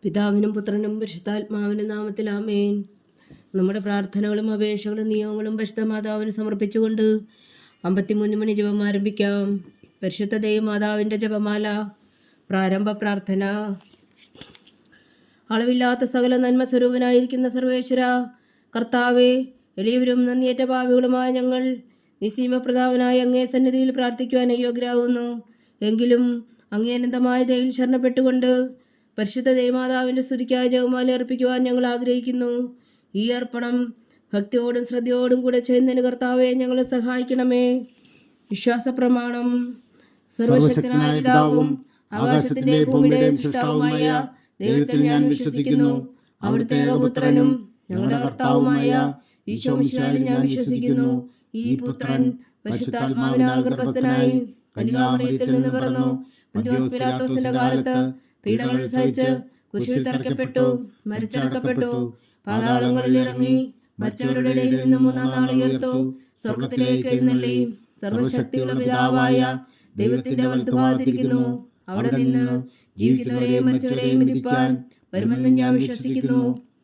പിതാവിനും പുത്രനും പരിശുദ്ധാത്മാവിനും നാമത്തിൽ ആമേൻ. നമ്മുടെ പ്രാർത്ഥനകളും അപേക്ഷകളും നിയമങ്ങളും പരിശുദ്ധ മാതാവിന് സമർപ്പിച്ചുകൊണ്ട് 53 മണി ജപം ആരംഭിക്കാം. പരിശുദ്ധ ദൈവമാതാവിൻ്റെ ജപമാല. പ്രാരംഭ പ്രാർത്ഥന. അളവില്ലാത്ത സകല നന്മ സ്വരൂപനായിരിക്കുന്ന സർവേശ്വര കർത്താവെ, എളിയവരും നന്ദിയേറ്റ പാപികളുമായ ഞങ്ങൾ നിസ്സീമപ്രതാപനായ അങ്ങേ സന്നിധിയിൽ പ്രാർത്ഥിക്കുവാൻ അയോഗ്യരാകുന്നു. എങ്കിലും അങ്ങേ അനന്തമായ ദയയിൽ ശരണപ്പെട്ടുകൊണ്ട് പരിശുദ്ധ ദൈവമാതാവിൻ്റെ സ്തുതിക്കായ ജപമാല അർപ്പിക്കുവാൻ ഞങ്ങൾ ആഗ്രഹിക്കുന്നു. ഈ അർപ്പണം ഭക്തിയോടും ശ്രദ്ധയോടും കൂടെ ചെയ്യുന്നതിന് കർത്താവെ ഞങ്ങളെ സഹായിക്കണമേ. വിശ്വാസ പ്രമാണം. സർവശക്തനായ പിതാവും ആകാശത്തിന്റെയും ഭൂമിയുടെയും സൃഷ്ടാവുമായ ദൈവത്തിൽ ഞാൻ വിശ്വസിക്കുന്നു. അവിടുത്തെ ഏകപുത്രനും ഞങ്ങളുടെ കർത്താവുമായ ഈശോ മിശിഹായിൽ ഞാൻ വിശ്വസിക്കുന്നു. ഈ പുത്രൻ പരിശുദ്ധാത്മാവിനാൽ ഗർഭസ്ഥനായി കന്യകാമറിയത്തിൽ നിന്ന് പിറന്നു. പൊന്തിയോസ് പിലാത്തോസിന്റെ കാലത്ത് പീഡകൾ സഹിച്ച് കുരിശിൽ തറയ്ക്കപ്പെട്ടു, മരിച്ചടക്കപ്പെട്ടു, പാതാളങ്ങളിൽ ഇറങ്ങി, മരിച്ചവരുടെ ഇടയിൽ നിന്ന് 3-ാം നാൾ ഉയർത്തു, സ്വർഗത്തിലേക്ക് എഴുന്നള്ളി, സർവശക്തിയുള്ള പിതാവായ ദൈവത്തിന്റെ വലത്തുഭാഗത്തിരിക്കുന്നു. അവിടെ നിന്ന് ജീവിക്കുന്നവരെയും മരിച്ചവരെയും വിധിപ്പാൻ വരുമെന്ന് ഞാൻ വിശ്വസിക്കുന്നു.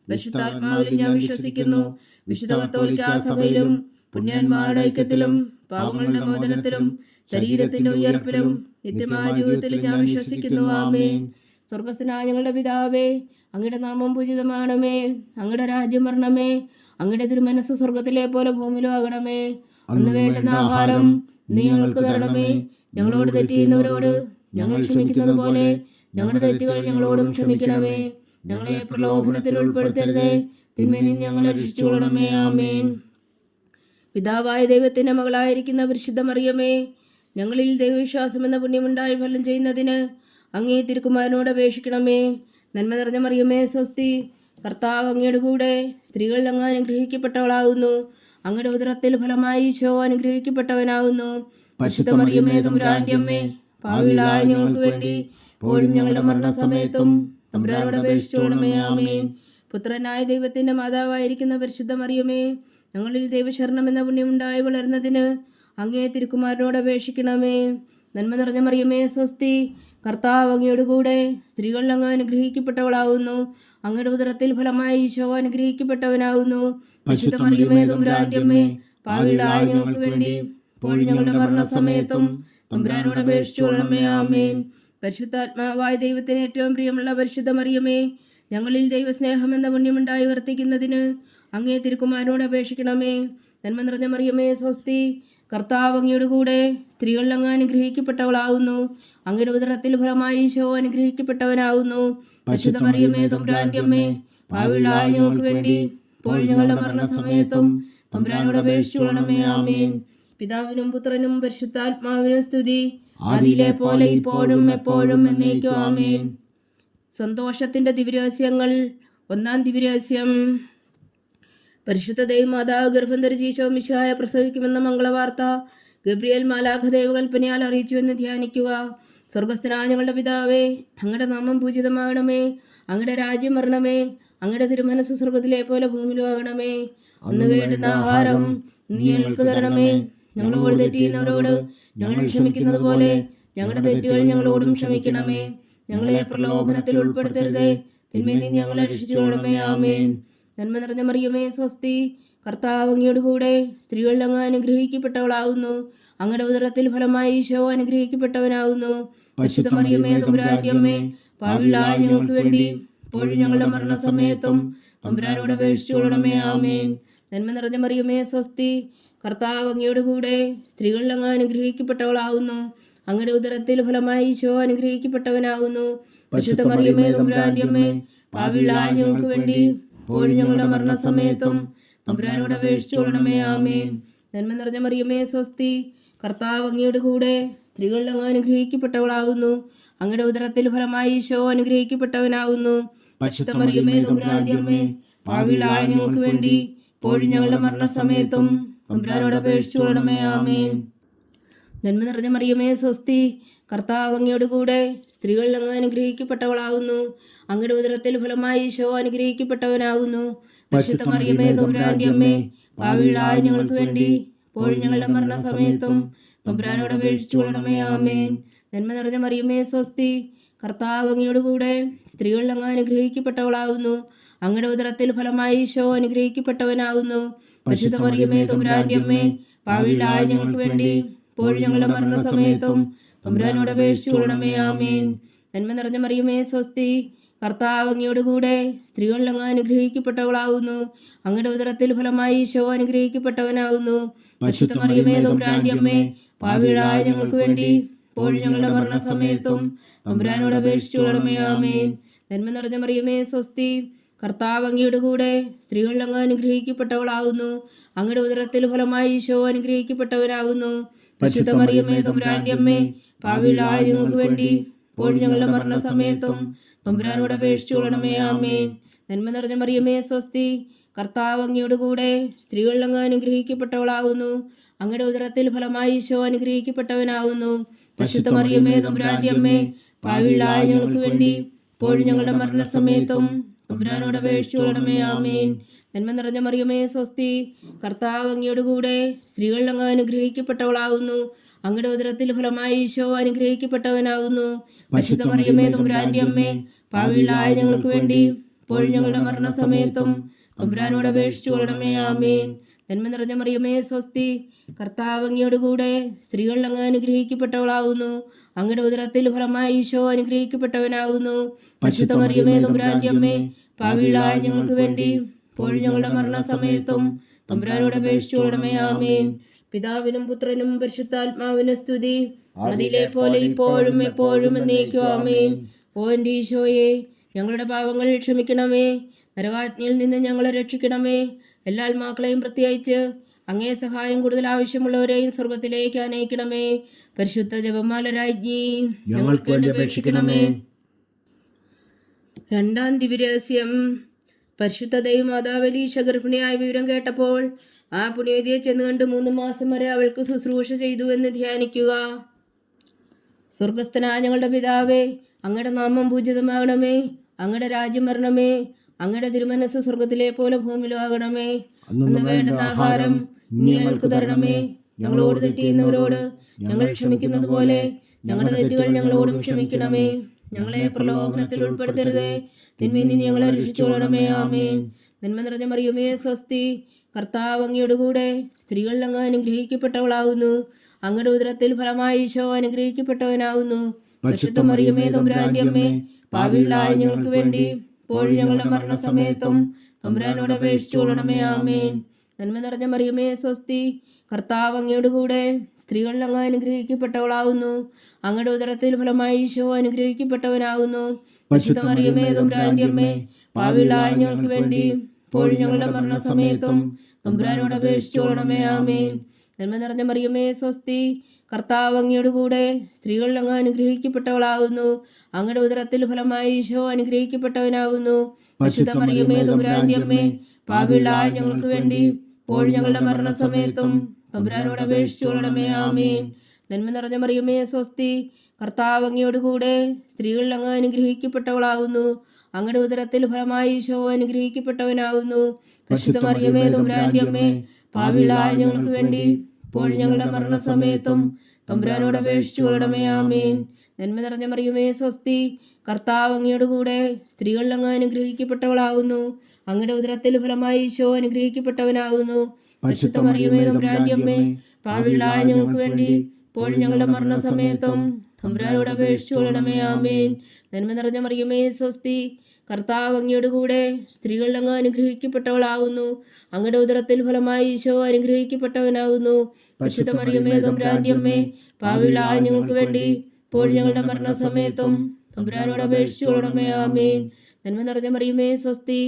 പരിശുദ്ധാത്മാവിലും ഞാൻ വിശ്വസിക്കുന്നു. വിശുദ്ധ കത്തോലിക്കാ സഭയിലും പുണ്യന്മാരുടെ ഐക്യത്തിലും പാപങ്ങളുടെ മോചനത്തിലും ശരീരത്തിന്റെ ഉയർപ്പിലും നിത്യമായ ജീവിതത്തിലും ഞാൻ വിശ്വസിക്കുന്നു. ആമേൻ. സ്വർഗസ്ഥനായ ഞങ്ങളുടെ പിതാവേ, അങ്ങയുടെ നാമം പൂജിതമാണമേ. അങ്ങയുടെ രാജ്യം വരണമേ. അങ്ങയുടെ തിരുമനസ് സ്വർഗത്തിലെ പോലെ ഭൂമിയിലും ആകണമേ. അന്ന് വേണ്ടുന്ന ആഹാരം നീ ഞങ്ങൾക്ക് തരണമേ. ഞങ്ങളോട് തെറ്റ് ചെയ്യുന്നവരോട് ഞങ്ങൾ ക്ഷമിക്കുന്നത് പോലെ ഞങ്ങളുടെ തെറ്റുകൾ ഞങ്ങളോടും ക്ഷമിക്കണമേ. ഞങ്ങളെ പ്രലോഭനത്തിൽ ഉൾപ്പെടുത്തരുതേ, തിന്മയിൽ നിന്ന് ഞങ്ങളെ രക്ഷിച്ചുകൊള്ളണമേ. ആമേൻ. പിതാവായ ദൈവത്തിന്റെ മകളായിരിക്കുന്ന പരിശുദ്ധ മറിയമേ, ഞങ്ങളിൽ ദൈവവിശ്വാസം എന്ന പുണ്യമുണ്ടായി ഫലം ചെയ്യുന്നതിന് അങ്ങേ തിരുക്കുമാരനോട് അപേക്ഷിക്കണമേ. നന്മ നിറഞ്ഞ മറിയമേ, സ്വസ്തി. കർത്താവ് അങ്ങയുടെ കൂടെ സ്ത്രീകൾ അങ്ങ് അനുഗ്രഹിക്കപ്പെട്ടവളാകുന്നു. അങ്ങയുടെ ഉദരത്തിൽ ഫലമായി ഈശോ അനുഗ്രഹിക്കപ്പെട്ടവനാകുന്നു. പരിശുദ്ധ മറിയമേ, തമ്പുരാന്റെ അമ്മേ, പാപികളായ ഞങ്ങൾക്ക് വേണ്ടി ഇപ്പോഴും ഞങ്ങളുടെ മരണസമയത്തും തമ്പുരാനോട് അപേക്ഷിച്ചുകൊള്ളണമേ. ആമേൻ. പുത്രനായ ദൈവത്തിന്റെ മാതാവായിരിക്കുന്ന പരിശുദ്ധ മറിയമേ, ഞങ്ങളിൽ ദൈവശരണം എന്ന പുണ്യമുണ്ടായി വളരുന്നതിന് അങ്ങേ തിരുക്കുമാരനോട് അപേക്ഷിക്കണമേ. നന്മ നിറഞ്ഞ മറിയമേ, സ്വസ്തി. കർത്താവ് അങ്ങയുടെ കൂടെ സ്ത്രീകൾ അങ്ങ് അനുഗ്രഹിക്കപ്പെട്ടവളാകുന്നു. അങ്ങയുടെ ഉദരത്തിൽ ഫലമായി ഈശോ അനുഗ്രഹിക്കപ്പെട്ടവനാകുന്നു. പരിശുദ്ധ മറിയമേ, തമ്പുരാന്റെ അമ്മേ, പാപികളായ ഞങ്ങൾക്ക് വേണ്ടി ഇപ്പോഴും ഞങ്ങളുടെ മരണസമയത്തും തമ്പുരാനോട് അപേക്ഷിച്ചുകൊള്ളണമേ. ആമേൻ. പരിശുദ്ധാത്മാവായ ദൈവത്തിന് ഏറ്റവും പ്രിയമുള്ള പരിശുദ്ധ മറിയമേ, ഞങ്ങളിൽ ദൈവസ്നേഹം എന്ന പുണ്യമുണ്ടായി വർത്തിക്കുന്നതിന് അങ്ങേ തിരുക്കുമാരനോട് അപേക്ഷിക്കണമേ. നന്മ നിറഞ്ഞ മറിയമേ, സ്വസ്തി. കർത്താവ് അങ്ങയുടെ കൂടെ സ്ത്രീകൾ അങ്ങ് അനുഗ്രഹിക്കപ്പെട്ടവളാകുന്നു. അങ്ങയുടെ ഉദരത്തിൽ ഫലമായി ഈശോ അനുഗ്രഹിക്കപ്പെട്ടവനാകുന്നു. പരിശുദ്ധ മറിയമേ, തമ്പുരാന്റെ അമ്മേ, പാപികളായ ഞങ്ങൾക്ക് വേണ്ടി ഇപ്പോഴും ഞങ്ങളുടെ മരണസമയത്തും തമ്പുരാനോട് അപേക്ഷിച്ചുകൊള്ളണമേ. ആമേൻ. പിതാവിനും പുത്രനും പരിശുദ്ധാത്മാവിനും സ്തുതി, ആദിയിലെ പോലെ ഇപ്പോഴും എപ്പോഴും എന്നേക്കും. ആമേൻ. സന്തോഷത്തിന്റെ ദിവ്യരഹസ്യങ്ങൾ. 1-ാം ദിവ്യരഹസ്യം. പരിശുദ്ധ ദൈവമാതാവ് ഗർഭം ധരിച്ച് ഈശോ മിശിഹായെ പ്രസവിക്കുമെന്ന മംഗളവാർത്ത ഗബ്രിയേൽ മാലാഖ ദൈവകൽപ്പനയാൽ അറിയിച്ചുവെന്ന് ധ്യാനിക്കുക. സ്വർഗസ്ഥനായ ഞങ്ങളുടെ പിതാവേ, അങ്ങയുടെ നാമം പൂജിതമാകണമേ. അങ്ങയുടെ രാജ്യം വരണമേ. അങ്ങയുടെ തിരുമനസ് സ്വർഗത്തിലെ പോലെ ഭൂമിയിലും ആകണമേ. അന്ന് വേണ്ടുന്ന ആഹാരം നീ ഞങ്ങൾക്ക് തരണമേ. ഞങ്ങളോട് തെറ്റ് ചെയ്യുന്നവരോട് ഞങ്ങൾ ക്ഷമിക്കുന്നത് പോലെ ഞങ്ങളുടെ തെറ്റുകൾ ഞങ്ങളോടും ക്ഷമിക്കണമേ. ഞങ്ങളെ പ്രലോഭനത്തിൽ ഉൾപ്പെടുത്തരുതേ, തിന്മയിൽ നിന്ന് ഞങ്ങളെ രക്ഷിച്ചുകൊള്ളണമേ. ആമേൻ. നന്മ നിറഞ്ഞ മറിയമേ, സ്വസ്തി. കർത്താവ് അങ്ങയുടെ കൂടെ സ്ത്രീകൾ അങ്ങ് അനുഗ്രഹിക്കപ്പെട്ടവളാകുന്നു. അങ്ങയുടെ ഉദരത്തിൽ ഫലമായി ഈശോ അനുഗ്രഹിക്കപ്പെട്ടവനാകുന്നു. പരിശുദ്ധ മറിയമേ, തമ്പുരാന്റെ അമ്മേ, പാപികളായ ഞങ്ങൾക്ക് വേണ്ടി ഇപ്പോഴും ഞങ്ങളുടെ മരണസമയത്തും തമ്പുരാനോട് അപേക്ഷിച്ചുകൊള്ളണമേ. ആമേൻ. നന്മ നിറഞ്ഞ മറിയമേ, സ്വസ്തി. കർത്താവ് അങ്ങയുടെ കൂടെ സ്ത്രീകൾ അങ്ങ് അനുഗ്രഹിക്കപ്പെട്ടവളാകുന്നു. അങ്ങയുടെ ഉദരത്തിൽ ഫലമായി ഈശോ അനുഗ്രഹിക്കപ്പെട്ടവനാകുന്നു. പരിശുദ്ധ മറിയമേ, തമ്പുരാന്റെ അമ്മേ, പാപികളായ ഞങ്ങൾക്ക് വേണ്ടി ഇപ്പോഴും ഞങ്ങളുടെ മരണസമയത്തും തമ്പുരാനോട് അപേക്ഷിച്ചുകൊള്ളണമേ. ആമേൻ. നന്മ നിറഞ്ഞ മറിയമേ, സ്വസ്തി. കർത്താവ് അങ്ങയുടെ കൂടെ സ്ത്രീകൾ അങ്ങ് അനുഗ്രഹിക്കപ്പെട്ടവളാകുന്നു. അങ്ങയുടെ ഉദരത്തിൽ ഫലമായി ഈശോ അനുഗ്രഹിക്കപ്പെട്ടവനാകുന്നു. പരിശുദ്ധ മറിയമേ, തമ്പുരാന്റെ അമ്മേ, പാപികളായ ഞങ്ങൾക്ക് വേണ്ടി ഇപ്പോഴും ഞങ്ങളുടെ മരണസമയത്തും തമ്പുരാനോട് അപേക്ഷിച്ചുകൊള്ളണമേ. ആമേൻ. നന്മ നിറഞ്ഞ മറിയമേ, സ്വസ്തി. കർത്താവ് അങ്ങയുടെ കൂടെ സ്ത്രീകൾ അങ്ങ് അനുഗ്രഹിക്കപ്പെട്ടവളാകുന്നു. അങ്ങയുടെ ഉദരത്തിൽ ഫലമായി ഈശോ അനുഗ്രഹിക്കപ്പെട്ടവനാകുന്നു. പരിശുദ്ധ മറിയമേ, തമ്പുരാന്റെ അമ്മേ, പാപികളായ ഞങ്ങൾക്ക് വേണ്ടി ഇപ്പോഴും ഞങ്ങളുടെ മരണസമയത്തും തമ്പുരാനോട് അപേക്ഷിച്ചുകൊള്ളണമേ. ആമേൻ. നന്മ നിറഞ്ഞ മറിയമേ, സ്വസ്തി. കർത്താവ് അങ്ങയോട് കൂടെ സ്ത്രീകളിൽ അങ്ങ് അനുഗ്രഹിക്കപ്പെട്ടവളാകുന്നു. അങ്ങയുടെ ഉദരത്തിൽ ഫലമായി ഈശോ അനുഗ്രഹിക്കപ്പെട്ടവനാകുന്നു. പരിശുദ്ധ മറിയമേ തമ്പുരാന്റെ അമ്മേ, പാപികളായ ഞങ്ങൾക്ക് വേണ്ടി ഇപ്പോഴും ഞങ്ങളുടെ മരണസമയത്തും തമ്പുരാനോട് അപേക്ഷിച്ചുകൊള്ളണമേ. ആമേൻ. നന്മ നിറഞ്ഞ മറിയമേ സ്വസ്തി, കർത്താവ് അങ്ങയോട് കൂടെ സ്ത്രീകളിൽ അങ്ങ് അനുഗ്രഹിക്കപ്പെട്ടവളാകുന്നു. അങ്ങയുടെ ഉദരത്തിൽ ഫലമായി ഈശോ അനുഗ്രഹിക്കപ്പെട്ടവനാകുന്നു. പരിശുദ്ധ മറിയമേ തമ്പുരാന്റെ അമ്മേ, പാപികളായ ഞങ്ങൾക്ക് വേണ്ടി ഇപ്പോഴും ഞങ്ങളുടെ മരണസമയത്തും തമ്പുരാനോട് അപേക്ഷിച്ചുകൊള്ളണമേ. ആമേൻ. നന്മ നിറഞ്ഞ മറിയമേ സ്വസ്തി, കർത്താവ് അങ്ങയോട് കൂടെ സ്ത്രീകളിൽ അങ്ങ് അനുഗ്രഹിക്കപ്പെട്ടവളാകുന്നു. അങ്ങയുടെ ഉദരത്തിൽ ഫലമായി ഈശോ അനുഗ്രഹിക്കപ്പെട്ടവനാകുന്നു. പരിശുദ്ധ മറിയമേ തമ്പുരാന്റെ അമ്മേ, പാപികളായ ഞങ്ങൾക്ക് വേണ്ടി ഇപ്പോഴും ഞങ്ങളുടെ മരണസമയത്തും തമ്പുരാനോട് അപേക്ഷിച്ചുകൊള്ളണമേ. ആമേൻ. നന്മ നിറഞ്ഞ മറിയമേ സ്വസ്തി, കർത്താവ് അങ്ങയോട് കൂടെ സ്ത്രീകളിൽ അങ്ങ് അനുഗ്രഹിക്കപ്പെട്ടവളാകുന്നു. അങ്ങയുടെ ഉദരത്തിൽ ഫലമായി ഈശോ അനുഗ്രഹിക്കപ്പെട്ടവനാകുന്നു. പരിശുദ്ധ മറിയമേ തമ്പുരാന്റെ അമ്മേ, പാപികളായ ഞങ്ങൾക്ക് വേണ്ടി ഇപ്പോഴും ഞങ്ങളുടെ മരണസമയത്തും തമ്പുരാനോട് അപേക്ഷിച്ചുകൊള്ളണമേ. ആമേൻ. നന്മ നിറഞ്ഞ മറിയമേ സ്വസ്തി, കർത്താവ് അങ്ങയോട് കൂടെ സ്ത്രീകളിൽ അങ്ങ് അനുഗ്രഹിക്കപ്പെട്ടവളാകുന്നു. അങ്ങയുടെ ഉദരത്തിൽ ഫലമായി ഈശോ അനുഗ്രഹിക്കപ്പെട്ടവനാകുന്നു. പരിശുദ്ധ മറിയമേ തമ്പുരാന്റെ അമ്മേ, പാപികളായ ഞങ്ങൾക്ക് വേണ്ടി ഇപ്പോഴും ഞങ്ങളുടെ മരണസമയത്തും തമ്പുരാനോട് അപേക്ഷിച്ചുകൊള്ളണമേ. ആമേൻ. നന്മ നിറഞ്ഞ മറിയമേ സ്വസ്തി, കർത്താവ് അങ്ങയോട് കൂടെ സ്ത്രീകളിൽ അങ്ങ് അനുഗ്രഹിക്കപ്പെട്ടവളാകുന്നു. അങ്ങയുടെ ഉദരത്തിൽ ഫലമായി ഈശോ അനുഗ്രഹിക്കപ്പെട്ടവനാകുന്നു. പരിശുദ്ധ മറിയമേ തമ്പുരാന്റെ അമ്മേ, പാപികളായ ഞങ്ങൾക്ക് വേണ്ടി ഇപ്പോഴും ഞങ്ങളുടെ മരണസമയത്തും തമ്പുരാനോട് അപേക്ഷിച്ചുകൊള്ളണമേ. ആമേൻ. പിതാവിനും പുത്രനും പരിശുദ്ധാത്മാവിനും സ്തുതി, അതിലെ പോലെ ഇപ്പോഴും എപ്പോഴും എന്നേക്കും. ആമേൻ. ഓ എൻ്റെ ഈശോയെ, ഞങ്ങളുടെ പാപങ്ങൾ ക്ഷമിക്കണമേ, നരകാജ്ഞയിൽ നിന്ന് ഞങ്ങളെ രക്ഷിക്കണമേ. എല്ലാ ആത്മാക്കളെയും പ്രത്യേകിച്ച് അങ്ങേ സഹായം കൂടുതൽ ആവശ്യമുള്ളവരെയും സ്വർഗത്തിലേക്ക് അനയിക്കണമേ. പരിശുദ്ധ ജപമാല രാജ്ഞി, ഞങ്ങൾക്ക് വേണ്ടി അപേക്ഷിക്കണമേ. രണ്ടാം ദിവ്യരഹസ്യം. പരിശുദ്ധ ദൈവമാതാവ് എലീശ ഗർഭിണിയായ വിവരം കേട്ടപ്പോൾ ആ പുണ്യവതിയെ ചെന്ന് കണ്ട് 3 മാസം വരെ അവൾക്ക് ശുശ്രൂഷ ചെയ്തു എന്ന് ധ്യാനിക്കുക. സ്വർഗസ്ഥനായ ഞങ്ങളുടെ പിതാവേ, അങ്ങയുടെ നാമം പൂജിതമാകണമേ. അങ്ങയുടെ രാജ്യം വരണമേ. അങ്ങയുടെ തിരുമനസ് സ്വർഗത്തിലെ പോലെ ഭൂമിയിലും ആകണമേ. അന്ന് വേണ്ടുന്ന ആഹാരം ഇനി ഞങ്ങൾക്ക് തരണമേ. ഞങ്ങളോട് തെറ്റ് ചെയ്യുന്നവരോട് ഞങ്ങൾ ക്ഷമിക്കുന്നത് പോലെ ഞങ്ങളുടെ തെറ്റുകൾ ഞങ്ങളോടും ക്ഷമിക്കണമേ. ഞങ്ങളെ പ്രലോഭനത്തിൽ ഉൾപ്പെടുത്തരുതേ, തിന്മയിൽ നിന്ന് ഞങ്ങളെ രക്ഷിച്ചുകൊള്ളണമേ. ആമേൻ. നന്മ നിറഞ്ഞ മറിയമേ സ്വസ്തി, കർത്താവ് അങ്ങയോട് കൂടെ സ്ത്രീകളിൽ അങ്ങ് അനുഗ്രഹിക്കപ്പെട്ടവളാകുന്നു. അങ്ങയുടെ ഉദരത്തിൽ ഫലമായി ഈശോ അനുഗ്രഹിക്കപ്പെട്ടവനാകുന്നു. പരിശുദ്ധ മറിയമേ തമ്പുരാന്റെ അമ്മേ, പാപികളായ ഞങ്ങൾക്ക് വേണ്ടി ഇപ്പോഴും ഞങ്ങളുടെ മരണസമയത്തും തമ്പുരാനോട് അപേക്ഷിച്ചുകൊള്ളണമേ. ആമേൻ. നന്മ നിറഞ്ഞ മറിയമേ സ്വസ്തി, കർത്താവ് അങ്ങയോട് കൂടെ സ്ത്രീകളിൽ അങ്ങ് അനുഗ്രഹിക്കപ്പെട്ടവളാകുന്നു. അങ്ങയുടെ ഉദരത്തിൽ ഫലമായി ഈശോ അനുഗ്രഹിക്കപ്പെട്ടവനാകുന്നു. പരിശുദ്ധ മറിയമേ തമ്പുരാന്റെ അമ്മേ, പാപികളായ ഞങ്ങൾക്ക് വേണ്ടി ഇപ്പോഴും ഞങ്ങളുടെ മരണസമയത്തും തമ്പുരാനോട് അപേക്ഷിച്ചുകൊള്ളണമേ. ആമേൻ. നന്മ നിറഞ്ഞ മറിയമേ സ്വസ്തി, കർത്താവ് അങ്ങയോട് കൂടെ സ്ത്രീകളിൽ അങ്ങ് അനുഗ്രഹിക്കപ്പെട്ടവളാകുന്നു. അങ്ങയുടെ ഉദരത്തിൽ ഫലമായി ഈശോ അനുഗ്രഹിക്കപ്പെട്ടവനാകുന്നു. പരിശുദ്ധ മറിയമേ തമ്പുരാന്റെ അമ്മേ, പാപികളായ ഞങ്ങൾക്ക് വേണ്ടി ഇപ്പോഴും ഞങ്ങളുടെ മരണസമയത്തും തമ്പുരാനോട് അപേക്ഷിച്ചുകൊള്ളണമേ. ആമേൻ. നന്മ നിറഞ്ഞ മറിയമേ സ്വസ്തി, കർത്താവ് അങ്ങയോട് കൂടെ സ്ത്രീകളിൽ അങ്ങ് അനുഗ്രഹിക്കപ്പെട്ടവളാകുന്നു. അങ്ങയുടെ ഉദരത്തിൽ ഫലമായി ഈശോ അനുഗ്രഹിക്കപ്പെട്ടവനാകുന്നു. പരിശുദ്ധ മറിയമേ തമ്പുരാന്റെ അമ്മേ, പാപികളായ ഞങ്ങൾക്ക് വേണ്ടി ഇപ്പോഴും ഞങ്ങളുടെ മരണസമയത്തും തമ്പുരാനോട് അപേക്ഷിച്ചുകൊള്ളണമേ. ആമേൻ. നന്മ നിറഞ്ഞ മറിയമേ സ്വസ്തി, കർത്താവ് അങ്ങയോട് കൂടെ സ്ത്രീകളിൽ അങ്ങ് അനുഗ്രഹിക്കപ്പെട്ടവളാകുന്നു. അങ്ങയുടെ ഉദരത്തിൽ ഫലമായി ഈശോ അനുഗ്രഹിക്കപ്പെട്ടവനാകുന്നു. പരിശുദ്ധ മറിയമേ തമ്പുരാന്റെ അമ്മേ, പാപികളായ ഞങ്ങൾക്ക് വേണ്ടി ഇപ്പോഴും ഞങ്ങളുടെ മരണസമയത്തും തമ്പുരാനോട് അപേക്ഷിച്ചുകൊള്ളണമേ. ആമേൻ. നന്മ നിറഞ്ഞ മറിയമേ സ്വസ്തി, കർത്താവ് അങ്ങയോട് കൂടെ സ്ത്രീകളിൽ അങ്ങ് അനുഗ്രഹിക്കപ്പെട്ടവളാകുന്നു. അങ്ങയുടെ ഉദരത്തിൽ ഫലമായി ഈശോ അനുഗ്രഹിക്കപ്പെട്ടവനാകുന്നു. പരിശുദ്ധ മറിയമേ തമ്പുരാന്റെ അമ്മേ, പാപികളായ ഞങ്ങൾക്ക് വേണ്ടി ഇപ്പോഴും ഞങ്ങളുടെ മരണസമയത്തും തമ്പുരാനോട് അപേക്ഷിച്ചുകൊള്ളണമേ. ആമേൻ. നന്മ നിറഞ്ഞ മറിയമേ സ്വസ്തി,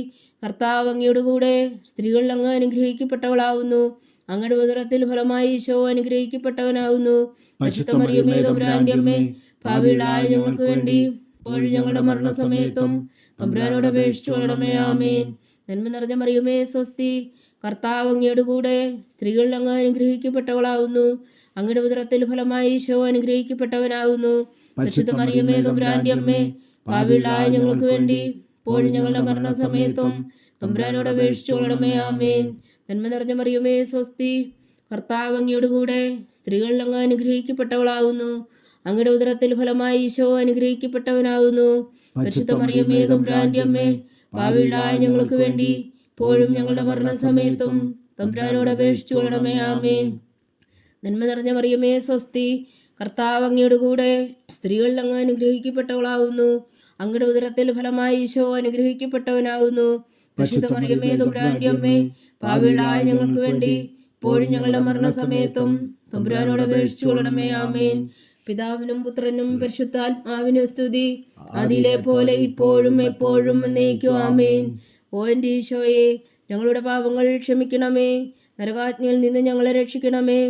കർത്താവ് അങ്ങയോട് കൂടെ സ്ത്രീകളിൽ അങ്ങ് അനുഗ്രഹിക്കപ്പെട്ടവളാകുന്നു. അങ്ങയുടെ ഉദരത്തിൽ ഫലമായി ഈശോ അനുഗ്രഹിക്കപ്പെട്ടവനാകുന്നു. പരിശുദ്ധ മറിയമേ തമ്പുരാന്റെ അമ്മേ, പാപികളായ ഞങ്ങൾക്ക് വേണ്ടി ഇപ്പോഴും ഞങ്ങളുടെ മരണസമയത്തും തമ്പുരാനോട് അപേക്ഷിച്ചുകൊള്ളണമേ. ആമേൻ. നന്മ നിറഞ്ഞ മറിയമേ സ്വസ്തി, കർത്താവ് അങ്ങയോട് കൂടെ സ്ത്രീകളിൽ അങ്ങ് അനുഗ്രഹിക്കപ്പെട്ടവളാകുന്നു. അങ്ങയുടെ ഉദരത്തിൽ ഫലമായി ഈശോ അനുഗ്രഹിക്കപ്പെട്ടവനാകുന്നു. പരിശുദ്ധ മറിയമേ തമ്പുരാന്റെ അമ്മേ, പാപികളായ ഞങ്ങൾക്ക് വേണ്ടി ഇപ്പോഴും ഞങ്ങളുടെ മരണസമയത്തും തമ്പുരാനോട് അപേക്ഷിച്ചുകൊള്ളണമേ. ആമേൻ. നന്മ നിറഞ്ഞ മറിയമേ സ്വസ്തി, കർത്താവ് അങ്ങയോട് കൂടെ സ്ത്രീകളിൽ അങ്ങ് അനുഗ്രഹിക്കപ്പെട്ടവളാകുന്നു. അങ്ങയുടെ ഉദരത്തിൽ ഫലമായി ഈശോ അനുഗ്രഹിക്കപ്പെട്ടവനാകുന്നു. പരിശുദ്ധ മറിയമേ തമ്പുരാന്റെ അമ്മേ, പാപികളായ ഞങ്ങൾക്ക് വേണ്ടി ഇപ്പോഴും ഞങ്ങളുടെ മരണസമയത്തും തമ്പുരാനോട് അപേക്ഷിച്ചു കൊള്ളണമേ. ആമേൻ. നന്മ നിറഞ്ഞ മറിയമേ സ്വസ്തി, കർത്താവ് അങ്ങയുടെ കൂടെ സ്ത്രീകളിൽ അങ്ങ് അനുഗ്രഹിക്കപ്പെട്ടവളാകുന്നു. അങ്ങയുടെ ഉദരത്തിൽ ഫലമായി ഈശോ അനുഗ്രഹിക്കപ്പെട്ടവനാകുന്നു. പരിശുദ്ധ മറിയമേ തമ്പുരാന്റെ അമ്മേ, പാപികളായ ഞങ്ങൾക്ക് വേണ്ടി ഇപ്പോഴും ഞങ്ങളുടെ മരണസമയത്തും തമ്പുരാനോട് അപേക്ഷിച്ചു കൊള്ളണമേ. ആമേൻ. പിതാവിനും പുത്രനും പരിശുദ്ധാത്മാവിനും സ്തുതി, അതിലെ പോലെ ഇപ്പോഴും എപ്പോഴും എന്നേക്കും. ആമേൻ. ഓ എൻ്റെ ഈശോയെ, ഞങ്ങളുടെ പാപങ്ങൾ ക്ഷമിക്കണമേ. നരകാജ്ഞയിൽ നിന്ന് ഞങ്ങളെ രക്ഷിക്കണമേ.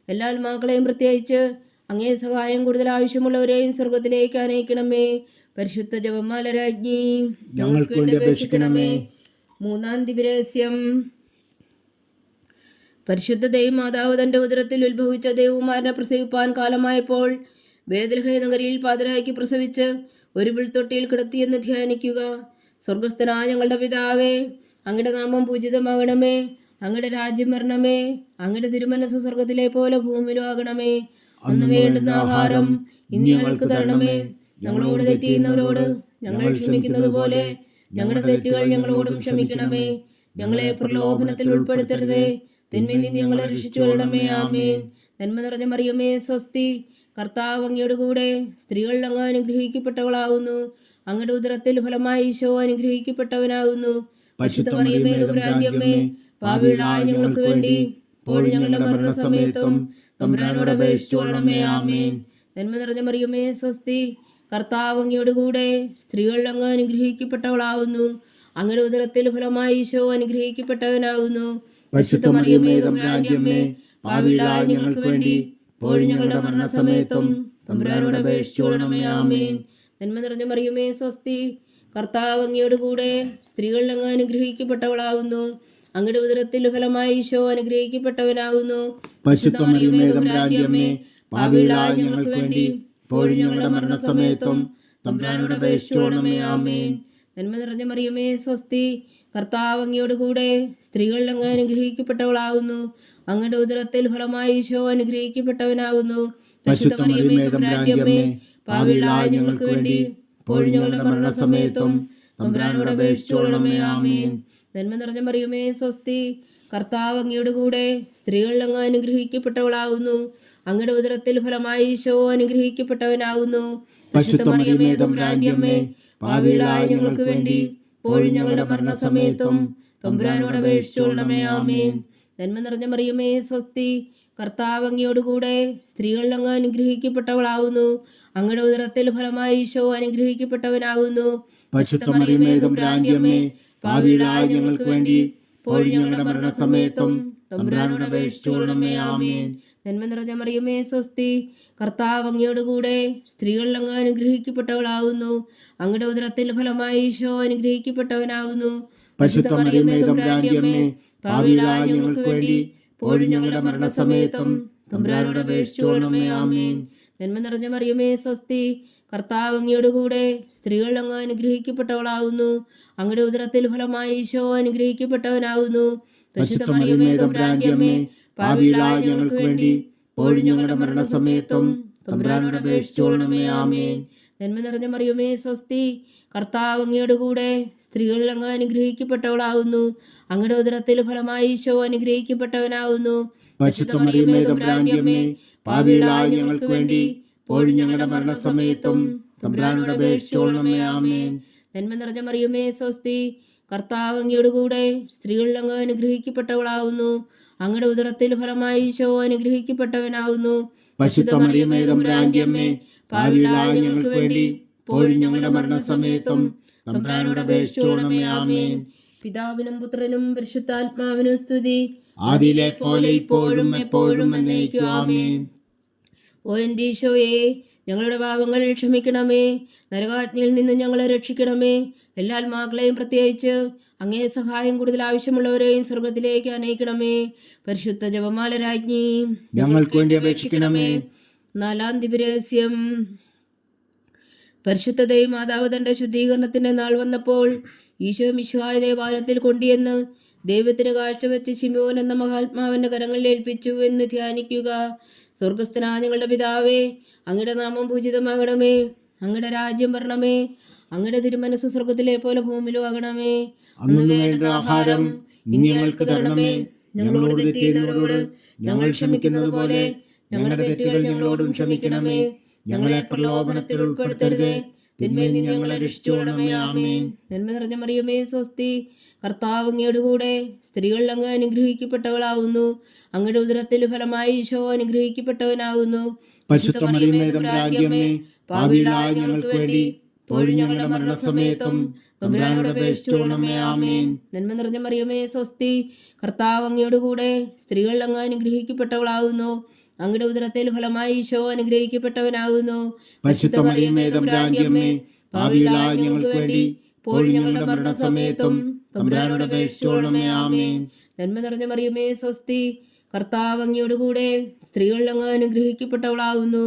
എല്ലാ ആത്മാക്കളെയും പ്രത്യേകിച്ച് അങ്ങേ സഹായം കൂടുതൽ ആവശ്യമുള്ളവരെയും സ്വർഗത്തിലേക്ക് അനയിക്കണമേ. പരിശുദ്ധ ജപമാല രാജ്ഞി, ഞങ്ങൾക്ക് വേണ്ടി അപേക്ഷിക്കണമേ. മൂന്നാം ദിവരഹസ്യം. പരിശുദ്ധ ദൈവമാതാവ് തൻ്റെ ഉദരത്തിൽ ഉത്ഭവിച്ച ദൈവകുമാരനെ പ്രസവിപ്പാൻ കാലമായപ്പോൾ ബേത്ലഹേം നഗരിയിൽ പാതിരായ്ക്ക് പ്രസവിച്ച് ഒരു പുൽത്തൊട്ടിയിൽ കിടത്തിയെന്ന് ധ്യാനിക്കുക. സ്വർഗസ്ഥനായ ഞങ്ങളുടെ പിതാവേ, അങ്ങയുടെ നാമം പൂജിതമാകണമേ. അങ്ങയുടെ രാജ്യം വരണമേ. അങ്ങയുടെ തിരുമനസ്സ് സ്വർഗത്തിലെ പോലെ ഭൂമിയിലും ആകണമേ. അന്ന് വേണ്ടുന്ന ആഹാരം ഇന്ന് ഞങ്ങൾക്ക് തരണമേ. ഞങ്ങളോട് തെറ്റ് ചെയ്യുന്നവരോട് ഞങ്ങൾ ക്ഷമിക്കുന്നത് പോലെ ഞങ്ങളുടെ തെറ്റുകൾ ഞങ്ങളോടും ക്ഷമിക്കണമേ. ഞങ്ങളെ പ്രലോഭനത്തിൽ ഉൾപ്പെടുത്തരുതേ, തിന്മയിൽ നിന്ന് ഞങ്ങളെ രക്ഷിച്ചു കൊള്ളണമേ. ആമേൻ. നന്മ നിറഞ്ഞ മറിയമേ സ്വസ്തി, കർത്താവ് അങ്ങയുടെ കൂടെ സ്ത്രീകളിൽ അങ്ങ് അനുഗ്രഹിക്കപ്പെട്ടവളാകുന്നു. അങ്ങയുടെ ഉദരത്തിൽ ഫലമായി ഈശോ അനുഗ്രഹിക്കപ്പെട്ടവനാകുന്നു. പരിശുദ്ധ മറിയമേ തമ്പുരാന്റെ അമ്മേ, പാപികളായ ഞങ്ങൾക്ക് വേണ്ടി ഇപ്പോഴും ഞങ്ങളുടെ മരണസമയത്തും തമ്പുരാനോട് അപേക്ഷിച്ചു കൊള്ളണമേ. ആമേൻ. നന്മ നിറഞ്ഞ മറിയമേ സ്വസ്തി, കർത്താവ് അങ്ങയുടെ കൂടെ സ്ത്രീകളിൽ അങ്ങ് അനുഗ്രഹിക്കപ്പെട്ടവളാകുന്നു. അങ്ങയുടെ ഉദരത്തിൽ ഫലമായി ഈശോ അനുഗ്രഹിക്കപ്പെട്ടവനാകുന്നു. പരിശുദ്ധ മറിയമേ തമ്പുരാന്റെ അമ്മേ, പാപികളായ ഞങ്ങൾക്ക് വേണ്ടി ഇപ്പോഴും ഞങ്ങളുടെ മരണസമയത്തും തമ്പുരാനോട് അപേക്ഷിച്ചു കൊള്ളണമേ. ആമേൻ. നന്മ നിറഞ്ഞ മറിയമേ സ്വസ്തി, കർത്താവ് അങ്ങയുടെ കൂടെ സ്ത്രീകളിൽ അങ്ങ് അനുഗ്രഹിക്കപ്പെട്ടവളാകുന്നു. അങ്ങയുടെ ഉദരത്തിൽ ഫലമായി ഈശോ അനുഗ്രഹിക്കപ്പെട്ടവനാകുന്നു. പരിശുദ്ധ മറിയമേ തമ്പുരാന്റെ അമ്മേ, പാപികളായ ഞങ്ങൾക്ക് വേണ്ടി ഇപ്പോഴും ഞങ്ങളുടെ മരണസമയത്തും തമ്പുരാനോട് അപേക്ഷിച്ചു കൊള്ളണമേ. ആമേൻ. നന്മ നിറഞ്ഞ മറിയമേ സ്വസ്തി, കർത്താവ് അങ്ങയുടെ കൂടെ സ്ത്രീകളിൽ അങ്ങ് അനുഗ്രഹിക്കപ്പെട്ടവളാകുന്നു. അങ്ങയുടെ ഉദരത്തിൽ ഫലമായി ഈശോ അനുഗ്രഹിക്കപ്പെട്ടവനാകുന്നു. പരിശുദ്ധ മറിയമേ തമ്പുരാന്റെ അമ്മേ, പാപികളായ ഞങ്ങൾക്ക് വേണ്ടി ഇപ്പോഴും ഞങ്ങളുടെ മരണസമയത്തും തമ്പുരാനോട് അപേക്ഷിച്ചു കൊള്ളണമേ. ആമേൻ. നന്മ നിറഞ്ഞ മറിയമേ സ്വസ്തി, കർത്താവ് അങ്ങയുടെ കൂടെ സ്ത്രീകളിൽ അങ്ങ് അനുഗ്രഹിക്കപ്പെട്ടവളാകുന്നു. അങ്ങയുടെ ഉദരത്തിൽ ഫലമായി ഈശോ അനുഗ്രഹിക്കപ്പെട്ടവനാകുന്നു. പരിശുദ്ധ മറിയമേ തമ്പുരാന്റെ അമ്മേ, പാപികളായ ഞങ്ങൾക്ക് വേണ്ടി ഇപ്പോഴും ഞങ്ങളുടെ മരണസമയത്തും തമ്പുരാനോട് അപേക്ഷിച്ചു കൊള്ളണമേ. ആമേൻ. നന്മ നിറഞ്ഞ മറിയമേ സ്വസ്തി, കർത്താവ് അങ്ങയുടെ കൂടെ സ്ത്രീകളിൽ അങ്ങ് അനുഗ്രഹിക്കപ്പെട്ടവളാകുന്നു. അങ്ങയുടെ ഉദരത്തിൽ ഫലമായി ഈശോ അനുഗ്രഹിക്കപ്പെട്ടവനാകുന്നു. പരിശുദ്ധ മറിയമേ തമ്പുരാന്റെ അമ്മേ, പാപികളായ ഞങ്ങൾക്ക് വേണ്ടി ഇപ്പോഴും ഞങ്ങളുടെ മരണസമയത്തും തമ്പുരാനോട് അപേക്ഷിച്ചു കൊള്ളണമേ. ആമേൻ. നന്മ നിറഞ്ഞ മറിയമേ സ്വസ്തി, കർത്താവ് അങ്ങയുടെ കൂടെ സ്ത്രീകളിൽ അങ്ങ് അനുഗ്രഹിക്കപ്പെട്ടവളാകുന്നു. അങ്ങയുടെ ഉദരത്തിൽ ഫലമായി ഈശോ അനുഗ്രഹിക്കപ്പെട്ടവനാകുന്നു. പരിശുദ്ധ മറിയമേ തമ്പുരാന്റെ അമ്മേ, പാപികളായ ഞങ്ങൾക്ക് വേണ്ടി ഇപ്പോഴും ഞങ്ങളുടെ മരണസമയത്തും തമ്പുരാനോട് അപേക്ഷിച്ചു കൊള്ളണമേ. ആമേൻ. നന്മ നിറഞ്ഞ മറിയമേ സ്വസ്തി, കർത്താവ് അങ്ങയുടെ കൂടെ സ്ത്രീകളിൽ അങ്ങ് അനുഗ്രഹിക്കപ്പെട്ടവളാകുന്നു. അങ്ങയുടെ ഉദരത്തിൽ ഫലമായി ഈശോ അനുഗ്രഹിക്കപ്പെട്ടവനാകുന്നു. പരിശുദ്ധ മറിയമേ തമ്പുരാന്റെ അമ്മേ, പാപികളായ ഞങ്ങൾക്ക് വേണ്ടി ഇപ്പോഴും ഞങ്ങളുടെ മരണസമയത്തും തമ്പുരാനോട് അപേക്ഷിച്ചു കൊള്ളണമേ. ആമേൻ. നന്മ നിറഞ്ഞ മറിയമേ സ്വസ്തി, കർത്താവ് അങ്ങയുടെ കൂടെ സ്ത്രീകളിൽ അങ്ങ് അനുഗ്രഹിക്കപ്പെട്ടവളാകുന്നു. അങ്ങയുടെ ഉദരത്തിൽ ഫലമായി ഈശോ അനുഗ്രഹിക്കപ്പെട്ടവനാകുന്നു. പരിശുദ്ധ മറിയമേ തമ്പുരാന്റെ അമ്മേ, പാപികളായ ഞങ്ങൾക്ക് വേണ്ടി ഇപ്പോഴും ഞങ്ങളുടെ മരണസമയത്തും തമ്പുരാനോട് അപേക്ഷിച്ചു കൊള്ളണമേ. ആമേൻ. നന്മ നിറഞ്ഞ മറിയമേ സ്വസ്തി, കർത്താവ് അങ്ങയുടെ കൂടെ സ്ത്രീകളിൽ അങ്ങ് അനുഗ്രഹിക്കപ്പെട്ടവളാകുന്നു. അങ്ങയുടെ ഉദരത്തിൽ ഫലമായി ഈശോ അനുഗ്രഹിക്കപ്പെട്ടവനാകുന്നു. പരിശുദ്ധ മറിയമേ തമ്പുരാന്റെ അമ്മേ, പാപികളായ ഞങ്ങൾക്ക് വേണ്ടി ഇപ്പോഴും ഞങ്ങളുടെ മരണസമയത്തും തമ്പുരാനോട് അപേക്ഷിച്ചു കൊള്ളണമേ. ആമേൻ. പിതാവിനും പുത്രനും പരിശുദ്ധാത്മാവിനും സ്തുതി, ആദിയിലെ പോലെ ഇപ്പോഴും എപ്പോഴും എന്നേക്കും. ആമേൻ. ഓ എൻ്റെ ഈശോയെ, ഞങ്ങളുടെ പാപങ്ങൾ ക്ഷമിക്കണമേ. നരകാജ്ഞയിൽ നിന്ന് ഞങ്ങളെ രക്ഷിക്കണമേ. എല്ലാ ആത്മാക്കളെയും പ്രത്യേകിച്ച് അങ്ങേ സഹായം കൂടുതൽ ആവശ്യമുള്ളവരെയും സ്വർഗത്തിലേക്ക് അനയിക്കണമേ. പരിശുദ്ധ ജപമാല രാജ്ഞി, ഞങ്ങൾക്ക് വേണ്ടി അപേക്ഷിക്കണമേ. നാലാം ദിവരഹസ്യം. പരിശുദ്ധ ദൈവമാതാവ് തൻ്റെ ശുദ്ധീകരണത്തിൻ്റെ നാൾ വന്നപ്പോൾ ഈശോ മിശിഹായ ദേവാലയത്തിൽ കൊണ്ടുവന്ന് ദൈവത്തിന് കാഴ്ചവെച്ച് ശിമോൻ എന്ന മഹാത്മാവിൻ്റെ കരങ്ങളിൽ ഏൽപ്പിച്ചു എന്ന് ധ്യാനിക്കുക. സ്വർഗസ്ഥനായ ഞങ്ങളുടെ പിതാവേ, അങ്ങയുടെ നാമം പൂജിതമാകണമേ. അങ്ങയുടെ രാജ്യം വരണമേ. അങ്ങയുടെ തിരുമനസ് സ്വർഗത്തിലെ പോലെ ഭൂമിയിലും ആകണമേ. അന്നു വേണ്ട ആഹാരം ഇനി ഞങ്ങൾക്ക് തരണമേ. ഞങ്ങളോട് തെറ്റ് ചെയ്യുന്നവരോട് ഞങ്ങൾ ക്ഷമിക്കുന്നത് പോലെ ഞങ്ങളുടെ തെറ്റുകൾ ഞങ്ങളോടും ക്ഷമിക്കണമേ. ഞങ്ങളെ പ്രലോഭനത്തിൽ ഉൾപ്പെടുത്തരുതേ, തിന്മയിൽ നിന്ന് ഞങ്ങളെ രക്ഷിച്ചുകൊള്ളണമേ. ആമേൻ. നന്മ നിറഞ്ഞ മറിയമേ, സ്വസ്തി. കർത്താവ് അങ്ങയുടെ കൂടെ സ്ത്രീകൾ അങ്ങ് അനുഗ്രഹിക്കപ്പെട്ടവളാവുന്നു. അങ്ങയുടെ ഉദരത്തിൽ ഫലമായി ഈശോ അനുഗ്രഹിക്കപ്പെട്ടവനാവുന്നു. പരിശുദ്ധ മറിയമേ തമ്പുരാന്റെ അമ്മേ, പാപികളായ ഞങ്ങൾക്ക് വേണ്ടി ഇപ്പോഴും ഞങ്ങളുടെ മരണസമയത്തും തമ്പുരാനോട് അപേക്ഷിച്ചുകൊള്ളണമേ. ആമേൻ. നന്മ നിറഞ്ഞ മറിയമേ, സ്വസ്തി. കർത്താവ് അങ്ങയുടെ കൂടെ സ്ത്രീകൾ അങ്ങ് അനുഗ്രഹിക്കപ്പെട്ടവളാവുന്നു. അങ്ങയുടെ ഉദരത്തിൽ ഫലമായി ഈശോ അനുഗ്രഹിക്കപ്പെട്ടവനാവുന്നു. പരിശുദ്ധ മറിയമേ തമ്പുരാന്റെ അമ്മേ, പാപികളായ ഞങ്ങൾക്ക് വേണ്ടി ഇപ്പോഴും ഞങ്ങളുടെ മരണസമയത്തും തമ്പുരാനോട് അപേക്ഷിച്ചുകൊള്ളണമേ. ആമേൻ. നന്മ നിറഞ്ഞ മറിയമേ, സ്വസ്തി. കർത്താവ് അങ്ങയുടെ കൂടെ സ്ത്രീകൾ അങ്ങ് അനുഗ്രഹിക്കപ്പെട്ടവളാവുന്നു.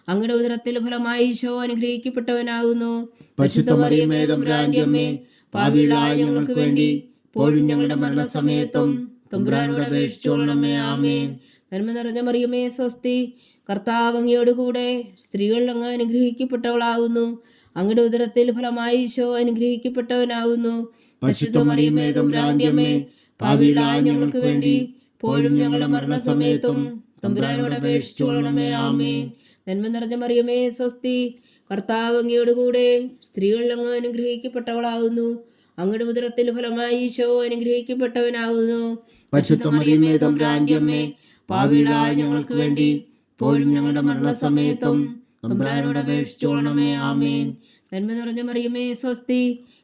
അങ്ങയുടെ ഉദരത്തിൽ ഫലമായി ഈശോ അനുഗ്രഹിക്കപ്പെട്ടവനാവുന്നു. പരിശുദ്ധ മറിയമേ തമ്പുരാന്റെ അമ്മേ, പാപികളായ ഞങ്ങൾക്ക് വേണ്ടി ഇപ്പോഴും ഞങ്ങളുടെ മരണസമയത്തും തമ്പുരാനോട് അപേക്ഷിച്ചുകൊള്ളണമേ. ആമേൻ. നന്മ നിറഞ്ഞ മറിയമേ, സ്വസ്തി. കർത്താവ് അങ്ങയുടെ കൂടെ സ്ത്രീകൾ അങ്ങ് അനുഗ്രഹിക്കപ്പെട്ടവളാവുന്നു. അങ്ങയുടെ ഉദരത്തിൽ ഫലമായി ഈശോ അനുഗ്രഹിക്കപ്പെട്ടവനാവുന്നു. പരിശുദ്ധ മറിയമേ തമ്പുരാന്റെ അമ്മേ, പാപികളായ ഞങ്ങൾക്ക് വേണ്ടി ഇപ്പോഴും ഞങ്ങളുടെ മരണസമയത്തും തമ്പുരാനോട് അപേക്ഷിച്ചുകൊള്ളണമേ. ആമേൻ. നന്മ നിറഞ്ഞ മറിയമേ, സ്വസ്തി. കർത്താവ് അങ്ങയുടെ കൂടെ സ്ത്രീകൾ അങ്ങ് അനുഗ്രഹിക്കപ്പെട്ടവളാവുന്നു. അങ്ങയുടെ ഉദരത്തിൽ ഫലമായി ഈശോ അനുഗ്രഹിക്കപ്പെട്ടവനാവുന്നു. പരിശുദ്ധ മറിയമേ തമ്പുരാന്റെ അമ്മേ, പാപികളായ ഞങ്ങൾക്ക് വേണ്ടി ഇപ്പോഴും ഞങ്ങളുടെ മരണസമയത്തും തമ്പുരാനോട് അപേക്ഷിച്ചുകൊള്ളണമേ. ആമേൻ. നന്മ നിറഞ്ഞ മറിയമേ, സ്വസ്തി.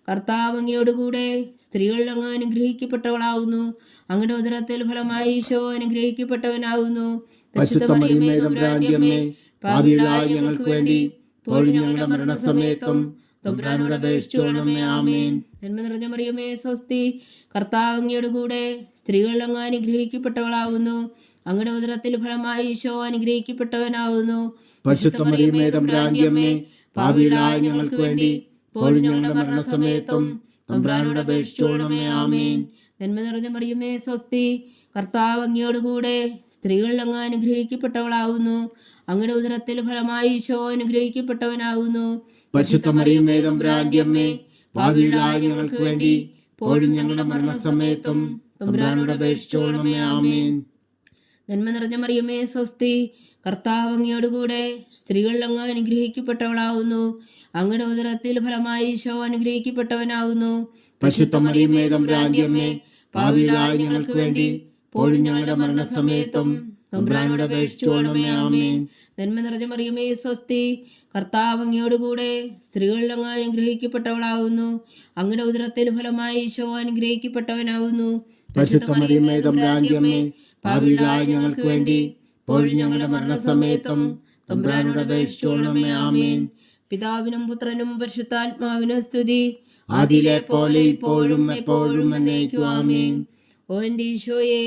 കർത്താവ് അങ്ങയുടെ കൂടെ സ്ത്രീകൾ അങ്ങ് അനുഗ്രഹിക്കപ്പെട്ടവളാവുന്നു. അങ്ങയുടെ ഉദരത്തിൽ ഫലമായി ഈശോ അനുഗ്രഹിക്കപ്പെട്ടവനാവുന്നു. പരിശുദ്ധ മറിയമേ തമ്പുരാന്റെ അമ്മേ, പാപികളായ ഞങ്ങൾക്ക് വേണ്ടി ഇപ്പോഴും ഞങ്ങളുടെ മരണസമയത്തും തമ്പുരാനോട് അപേക്ഷിച്ചുകൊള്ളണമേ. ആമേൻ. നന്മ നിറഞ്ഞ മറിയമേ, സ്വസ്തി. കർത്താവ് അങ്ങയുടെ കൂടെ സ്ത്രീകൾ അങ്ങ് അനുഗ്രഹിക്കപ്പെട്ടവളാവുന്നു. അങ്ങയുടെ ഉദരത്തിൽ ഫലമായി ഈശോ അനുഗ്രഹിക്കപ്പെട്ടവനാവുന്നു. പരിശുദ്ധ മറിയമേ തമ്പുരാന്റെ അമ്മേ, പാപികളായ ഞങ്ങൾക്ക് വേണ്ടി ഇപ്പോഴും ഞങ്ങളുടെ മരണസമയത്തും തമ്പുരാനോട് അപേക്ഷിച്ചുകൊള്ളണമേ. ആമേൻ. നന്മ നിറഞ്ഞ മറിയമേ, സ്വസ്തി. കർത്താവ് അങ്ങയുടെ കൂടെ സ്ത്രീകൾ അങ്ങ് അനുഗ്രഹിക്കപ്പെട്ടവളാവുന്നു. അങ്ങയുടെ ഉദരത്തിൽ ഫലമായി ഈശോ അനുഗ്രഹിക്കപ്പെട്ടവനാവുന്നു. പരിശുദ്ധ മറിയമേ തമ്പുരാന്റെ അമ്മേ, പാപികളായ ഞങ്ങൾക്ക് വേണ്ടി ഇപ്പോഴും ഞങ്ങളുടെ മരണസമയത്തും തമ്പുരാനോട് അപേക്ഷിച്ചുകൊള്ളണമേ. ആമേൻ. നന്മ നിറഞ്ഞ മറിയമേ, സ്വസ്തി. കർത്താവ് അങ്ങയുടെ കൂടെ സ്ത്രീകൾ അങ്ങ് അനുഗ്രഹിക്കപ്പെട്ടവളാവുന്നു. അങ്ങയുടെ ഉദരത്തിൽ ഫലമായി ഈശോ അനുഗ്രഹിക്കപ്പെട്ടവനാവുന്നു. പരിശുദ്ധ മറിയമേ തമ്പുരാന്റെ അമ്മേ, പാപികളായ ഞങ്ങൾക്ക് വേണ്ടി ഇപ്പോഴും ഞങ്ങളുടെ മരണസമയത്തും തമ്പുരാനോട് അപേക്ഷിച്ചുകൊള്ളണമേ. ആമേൻ. നന്മ നിറഞ്ഞ മറിയമേ, സ്വസ്തി. കർത്താവ് അങ്ങയുടെ കൂടെ സ്ത്രീകൾ അങ്ങ് അനുഗ്രഹിക്കപ്പെട്ടവളാവുന്നു. അങ്ങയുടെ ഉദരത്തിൽ ഫലമായി ഈശോ അനുഗ്രഹിക്കപ്പെട്ടവനാവുന്നു. പരിശുദ്ധ മറിയമേ തമ്പുരാന്റെ അമ്മേ, പാപികളായ ഞങ്ങൾക്ക് വേണ്ടി ഇപ്പോഴും ഞങ്ങളുടെ മരണസമയത്തും തമ്പുരാനോട് അപേക്ഷിച്ചുകൊള്ളണമേ. ആമേൻ. പിതാവിനും പുത്രനും പരിശുദ്ധാത്മാവിനും സ്തുതി. ആദിയിലെ പോലെ ഇപ്പോഴും എപ്പോഴും എന്നേക്കും. ആമേൻ. ഓ എൻ്റെ ഈശോയെ,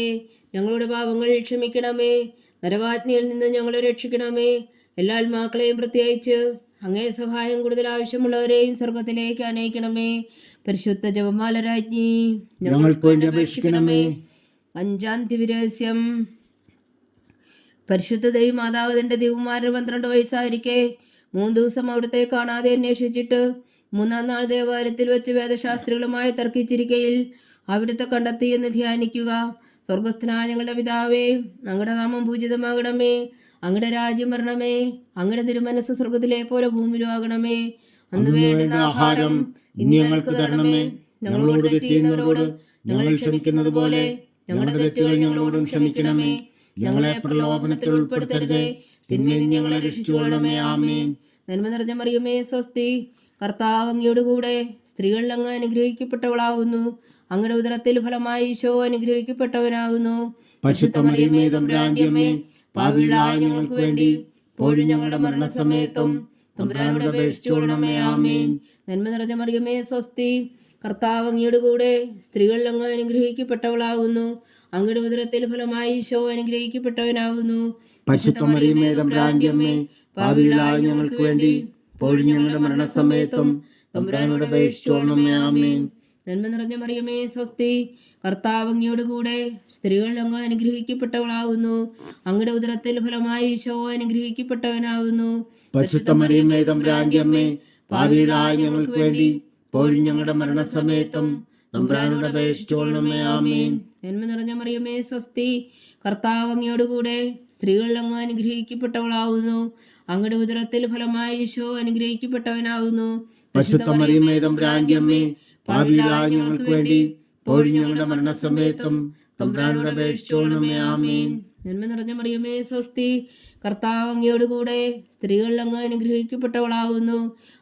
ഞങ്ങളുടെ പാപങ്ങൾ ക്ഷമിക്കണമേ. നരകാഗ്നിയിൽ നിന്ന് ഞങ്ങളെ രക്ഷിക്കണമേ. എല്ലാ ആത്മാക്കളെയും പ്രത്യേകിച്ച് അങ്ങേ സഹായം കൂടുതൽ ആവശ്യമുള്ളവരെയും സ്വർഗത്തിലേക്ക് അനയിക്കണമേ. പരിശുദ്ധ ജപമാല രാജ്ഞി, ഞങ്ങൾക്ക് വേണ്ടി അപേക്ഷിക്കണമേ. അഞ്ചാം ദിവ്യരഹസ്യം. പരിശുദ്ധ ദൈവമാതാവ് തൻ്റെ ദിവ്യകുമാരന് 12 വയസ്സായിരിക്കെ 3 ദിവസം അവിടുത്തെ കാണാതെ അന്വേഷിച്ചിട്ട് 3-ാം നാൾ ദേവാലയത്തിൽ വെച്ച് വേദശാസ്ത്രികളുമായി തർക്കിച്ചിരിക്കയിൽ അവിടുത്തെ കണ്ടെത്തി എന്ന് ധ്യാനിക്കുക. സ്വർഗസ്ഥനായ ഞങ്ങളുടെ പിതാവേ, അങ്ങയുടെ നാമം പൂജിതമാകണമേ. അങ്ങയുടെ രാജ്യം വരണമേ. അങ്ങയുടെ തിരുമനസ് സ്വർഗത്തിലെ പോലെ ഭൂമിയിലും ആകണമേ. അന്ന് വേണ്ടുന്ന ആഹാരം ഇനി ഞങ്ങൾക്ക് തരണമേ. ഞങ്ങളോട് തെറ്റ് ചെയ്യുന്നവരോട് ഞങ്ങൾ ക്ഷമിക്കുന്നത് പോലെ ഞങ്ങളുടെ തെറ്റുകൾ ഞങ്ങളോടും ക്ഷമിക്കണമേ. ഞങ്ങളെ പ്രലോഭനത്തിൽ ഉൾപ്പെടുത്തരുതേ, തിന്മയിൽ നിന്ന് ഞങ്ങളെ രക്ഷിച്ചുകൊള്ളണമേ. ആമേൻ. നന്മ നിറഞ്ഞ മറിയമേ, സ്വസ്തി. കർത്താവ് അങ്ങയുടെ കൂടെ സ്ത്രീകൾ അങ്ങ് അനുഗ്രഹിക്കപ്പെട്ടവളാവുന്നു. അങ്ങയുടെ ഉദരത്തിൽ ഫലമായി ഈശോ അനുഗ്രഹിക്കപ്പെട്ടവനാകുന്നു. പരിശുദ്ധ മറിയമേ തമ്പുരാന്റെ അമ്മേ, പാപികളായ ഞങ്ങൾക്ക് വേണ്ടി ഇപ്പോഴും ഞങ്ങളുടെ മരണസമയത്തും തമ്പുരാനോട് അപേക്ഷിച്ചുകൊള്ളണമേ. ആമേൻ. നന്മ നിറഞ്ഞ മറിയമേ, സ്വസ്തി. കർത്താവ് അങ്ങയുടെ കൂടെ സ്ത്രീകൾ അങ്ങ് അനുഗ്രഹിക്കപ്പെട്ടവളാകുന്നു. അങ്ങയുടെ ഉദരത്തിൽ ഫലമായി ഈശോ അനുഗ്രഹിക്കപ്പെട്ടവനാകുന്നു. പരിശുദ്ധ മറിയമേ തമ്പുരാന്റെ അമ്മേ, പാപികളായ ഞങ്ങൾക്ക് വേണ്ടി ഇപ്പോഴും ഞങ്ങളുടെ മരണസമയത്തും തമ്പുരാനോട് അപേക്ഷിച്ചുകൊള്ളണമേ. ആമേൻ. നന്മ നിറഞ്ഞ മറിയമേ സ്വസ്തി, കർത്താവ് അങ്ങയോട് കൂടെ സ്ത്രീകൾ അങ്ങ് അനുഗ്രഹിക്കപ്പെട്ടവളാവുന്നു. അങ്ങയുടെ ഉദരത്തിൽ ഫലമായി ഈശോ അനുഗ്രഹിക്കപ്പെട്ടവനാവുന്നു. പരിശുദ്ധ മറിയമേ തമ്പുരാന്റെ അമ്മേ, പാപികളായ ഞങ്ങൾക്ക് വേണ്ടി ഇപ്പോഴും ഞങ്ങളുടെ മരണസമയത്തും തമ്പുരാനോട് അപേക്ഷിച്ചുകൊള്ളണമേ. ആമേൻ. നന്മ നിറഞ്ഞ മറിയമേ സ്വസ്തി, കർത്താവ് അങ്ങയോട് കൂടെ സ്ത്രീകൾ അങ്ങ് അനുഗ്രഹിക്കപ്പെട്ടവളാവുന്നു. അങ്ങയുടെ ഉദരത്തിൽ ഫലമായി ഈശോ അനുഗ്രഹിക്കപ്പെട്ടവനാവുന്നു. പരിശുദ്ധ മറിയമേ തമ്പുരാന്റെ അമ്മേ, പാപികളായ ഞങ്ങൾക്ക് വേണ്ടി ഇപ്പോഴും ഞങ്ങളുടെ മരണസമയത്തും തമ്പുരാനോട് അപേക്ഷിച്ചുകൊള്ളണമേ. ആമേൻ. നന്മ നിറഞ്ഞ മറിയമേ സ്വസ്തി, കർത്താവ് അങ്ങയോട് കൂടെ സ്ത്രീകൾ അങ്ങ് അനുഗ്രഹിക്കപ്പെട്ടവളാവുന്നു.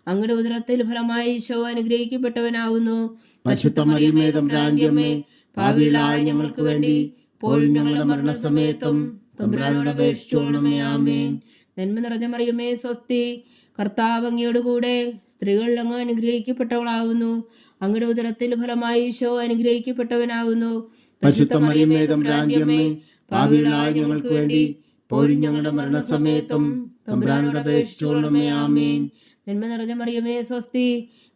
അങ്ങയുടെ ഉദരത്തിൽ ഫലമായി ഈശോ അനുഗ്രഹിക്കപ്പെട്ടവനാവുന്നു. പരിശുദ്ധ മറിയമേ തമ്പുരാന്റെ അമ്മേ, പാപികളായ ഞങ്ങൾക്ക് വേണ്ടി ഇപ്പോഴും ഞങ്ങളുടെ മരണസമയത്തും തമ്പുരാനോട് അപേക്ഷിച്ചുകൊള്ളണമേ. ആമേൻ. നന്മ നിറഞ്ഞ മറിയമേ സ്വസ്തി, കർത്താവ് അങ്ങയോട് കൂടെ സ്ത്രീകൾ അങ്ങ് അനുഗ്രഹിക്കപ്പെട്ടവളാവുന്നു. അങ്ങയുടെ ഉദരത്തിൽ ഫലമായി ഈശോ അനുഗ്രഹിക്കപ്പെട്ടവനാവുന്നു. പരിശുദ്ധ മറിയമേ തമ്പുരാന്റെ അമ്മേ, പാപികളായ ഞങ്ങൾക്ക് വേണ്ടി ഇപ്പോഴും ഞങ്ങളുടെ മരണസമയത്തും തമ്പുരാനോട് അപേക്ഷിച്ചുകൊള്ളണമേ. ആമേൻ. നന്മ നിറഞ്ഞ മറിയമേ സ്വസ്തി,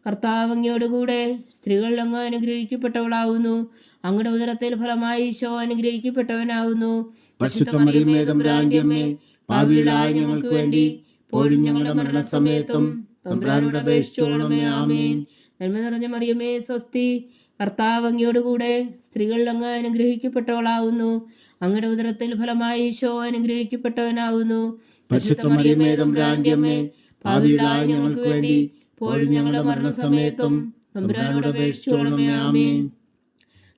കർത്താവ് അങ്ങയോട് കൂടെ സ്ത്രീകൾ അങ്ങ് അനുഗ്രഹിക്കപ്പെട്ടവളാവുന്നു. അങ്ങയുടെ ഉദരത്തിൽ ഫലമായി ഈശോ അനുഗ്രഹിക്കപ്പെട്ടവനാവുന്നു. പരിശുദ്ധ മറിയമേ തമ്പുരാന്റെ അമ്മേ, പാപികളായ ഞങ്ങൾക്ക് വേണ്ടി ഇപ്പോഴും ഞങ്ങളുടെ മരണസമയത്തും തമ്പുരാനോട് അപേക്ഷിച്ചുകൊള്ളണമേ. ആമേൻ. നന്മ നിറഞ്ഞ മറിയമേ സ്വസ്തി, കർത്താവ് അങ്ങയോട് കൂടെ സ്ത്രീകൾ അങ്ങ് അനുഗ്രഹിക്കപ്പെട്ടവളാവുന്നു. അങ്ങയുടെ ഉദരത്തിൽ ഫലമായി ഈശോ അനുഗ്രഹിക്കപ്പെട്ടവനാവുന്നു. പരിശുദ്ധ മറിയമേ തമ്പുരാന്റെ അമ്മേ, പാപികളായ ഞങ്ങൾക്ക് വേണ്ടി ഇപ്പോഴും ഞങ്ങളുടെ മരണസമയത്തും തമ്പുരാനോട് അപേക്ഷിച്ചുകൊള്ളണമേ. ആമേൻ.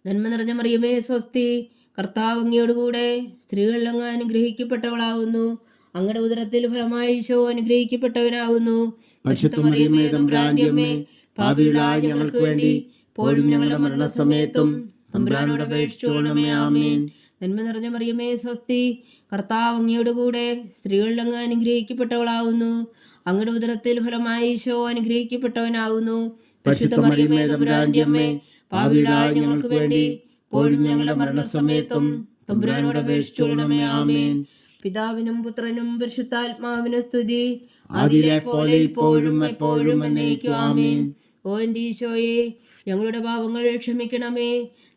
നന്മ നിറഞ്ഞ മറിയമേ സ്വസ്തി, കർത്താവ് അങ്ങയോട് കൂടെ സ്ത്രീകൾ അങ്ങ് അനുഗ്രഹിക്കപ്പെട്ടവളാവുന്നു. അങ്ങയുടെ ഉദരത്തിൽ ഫലമായി ഈശോ അനുഗ്രഹിക്കപ്പെട്ടവനാവുന്നു. പരിശുദ്ധ മറിയമേ തമ്പുരാന്റെ അമ്മേ, പാപികളായ ഞങ്ങൾക്ക് വേണ്ടി ഇപ്പോഴും ഞങ്ങളുടെ മരണസമയത്തും തമ്പുരാനോട് അപേക്ഷിച്ചുകൊള്ളണമേ. ആമേൻ. നന്മ നിറഞ്ഞ മറിയമേ സ്വസ്തി, കർത്താവ് അങ്ങയോട് കൂടെ സ്ത്രീകൾ അങ്ങ് അനുഗ്രഹിക്കപ്പെട്ടവളാവുന്നു. അങ്ങയുടെ ഉദരത്തിൽ ഫലമായി ഈശോ അനുഗ്രഹിക്കപ്പെട്ടവനാവുന്നു. പരിശുദ്ധ മറിയമേ തമ്പുരാന്റെ അമ്മേ, പാപികളായ ഞങ്ങൾക്ക് വേണ്ടി ഇപ്പോഴും ഞങ്ങളുടെ മരണസമയത്തും തമ്പുരാനോട് അപേക്ഷിച്ചുകൊള്ളണമേ. ആമേൻ. പിതാവിനും പുത്രനും പരിശുദ്ധാത്മാവിനും സ്തുതി, ആദിയിലെ പോലെ ഇപ്പോഴും എപ്പോഴും എന്നേക്കും. ആമേൻ. ഓ എൻ്റെ ഈശോയെ, ഞങ്ങളുടെ പാപങ്ങൾ ക്ഷമിക്കണമേ.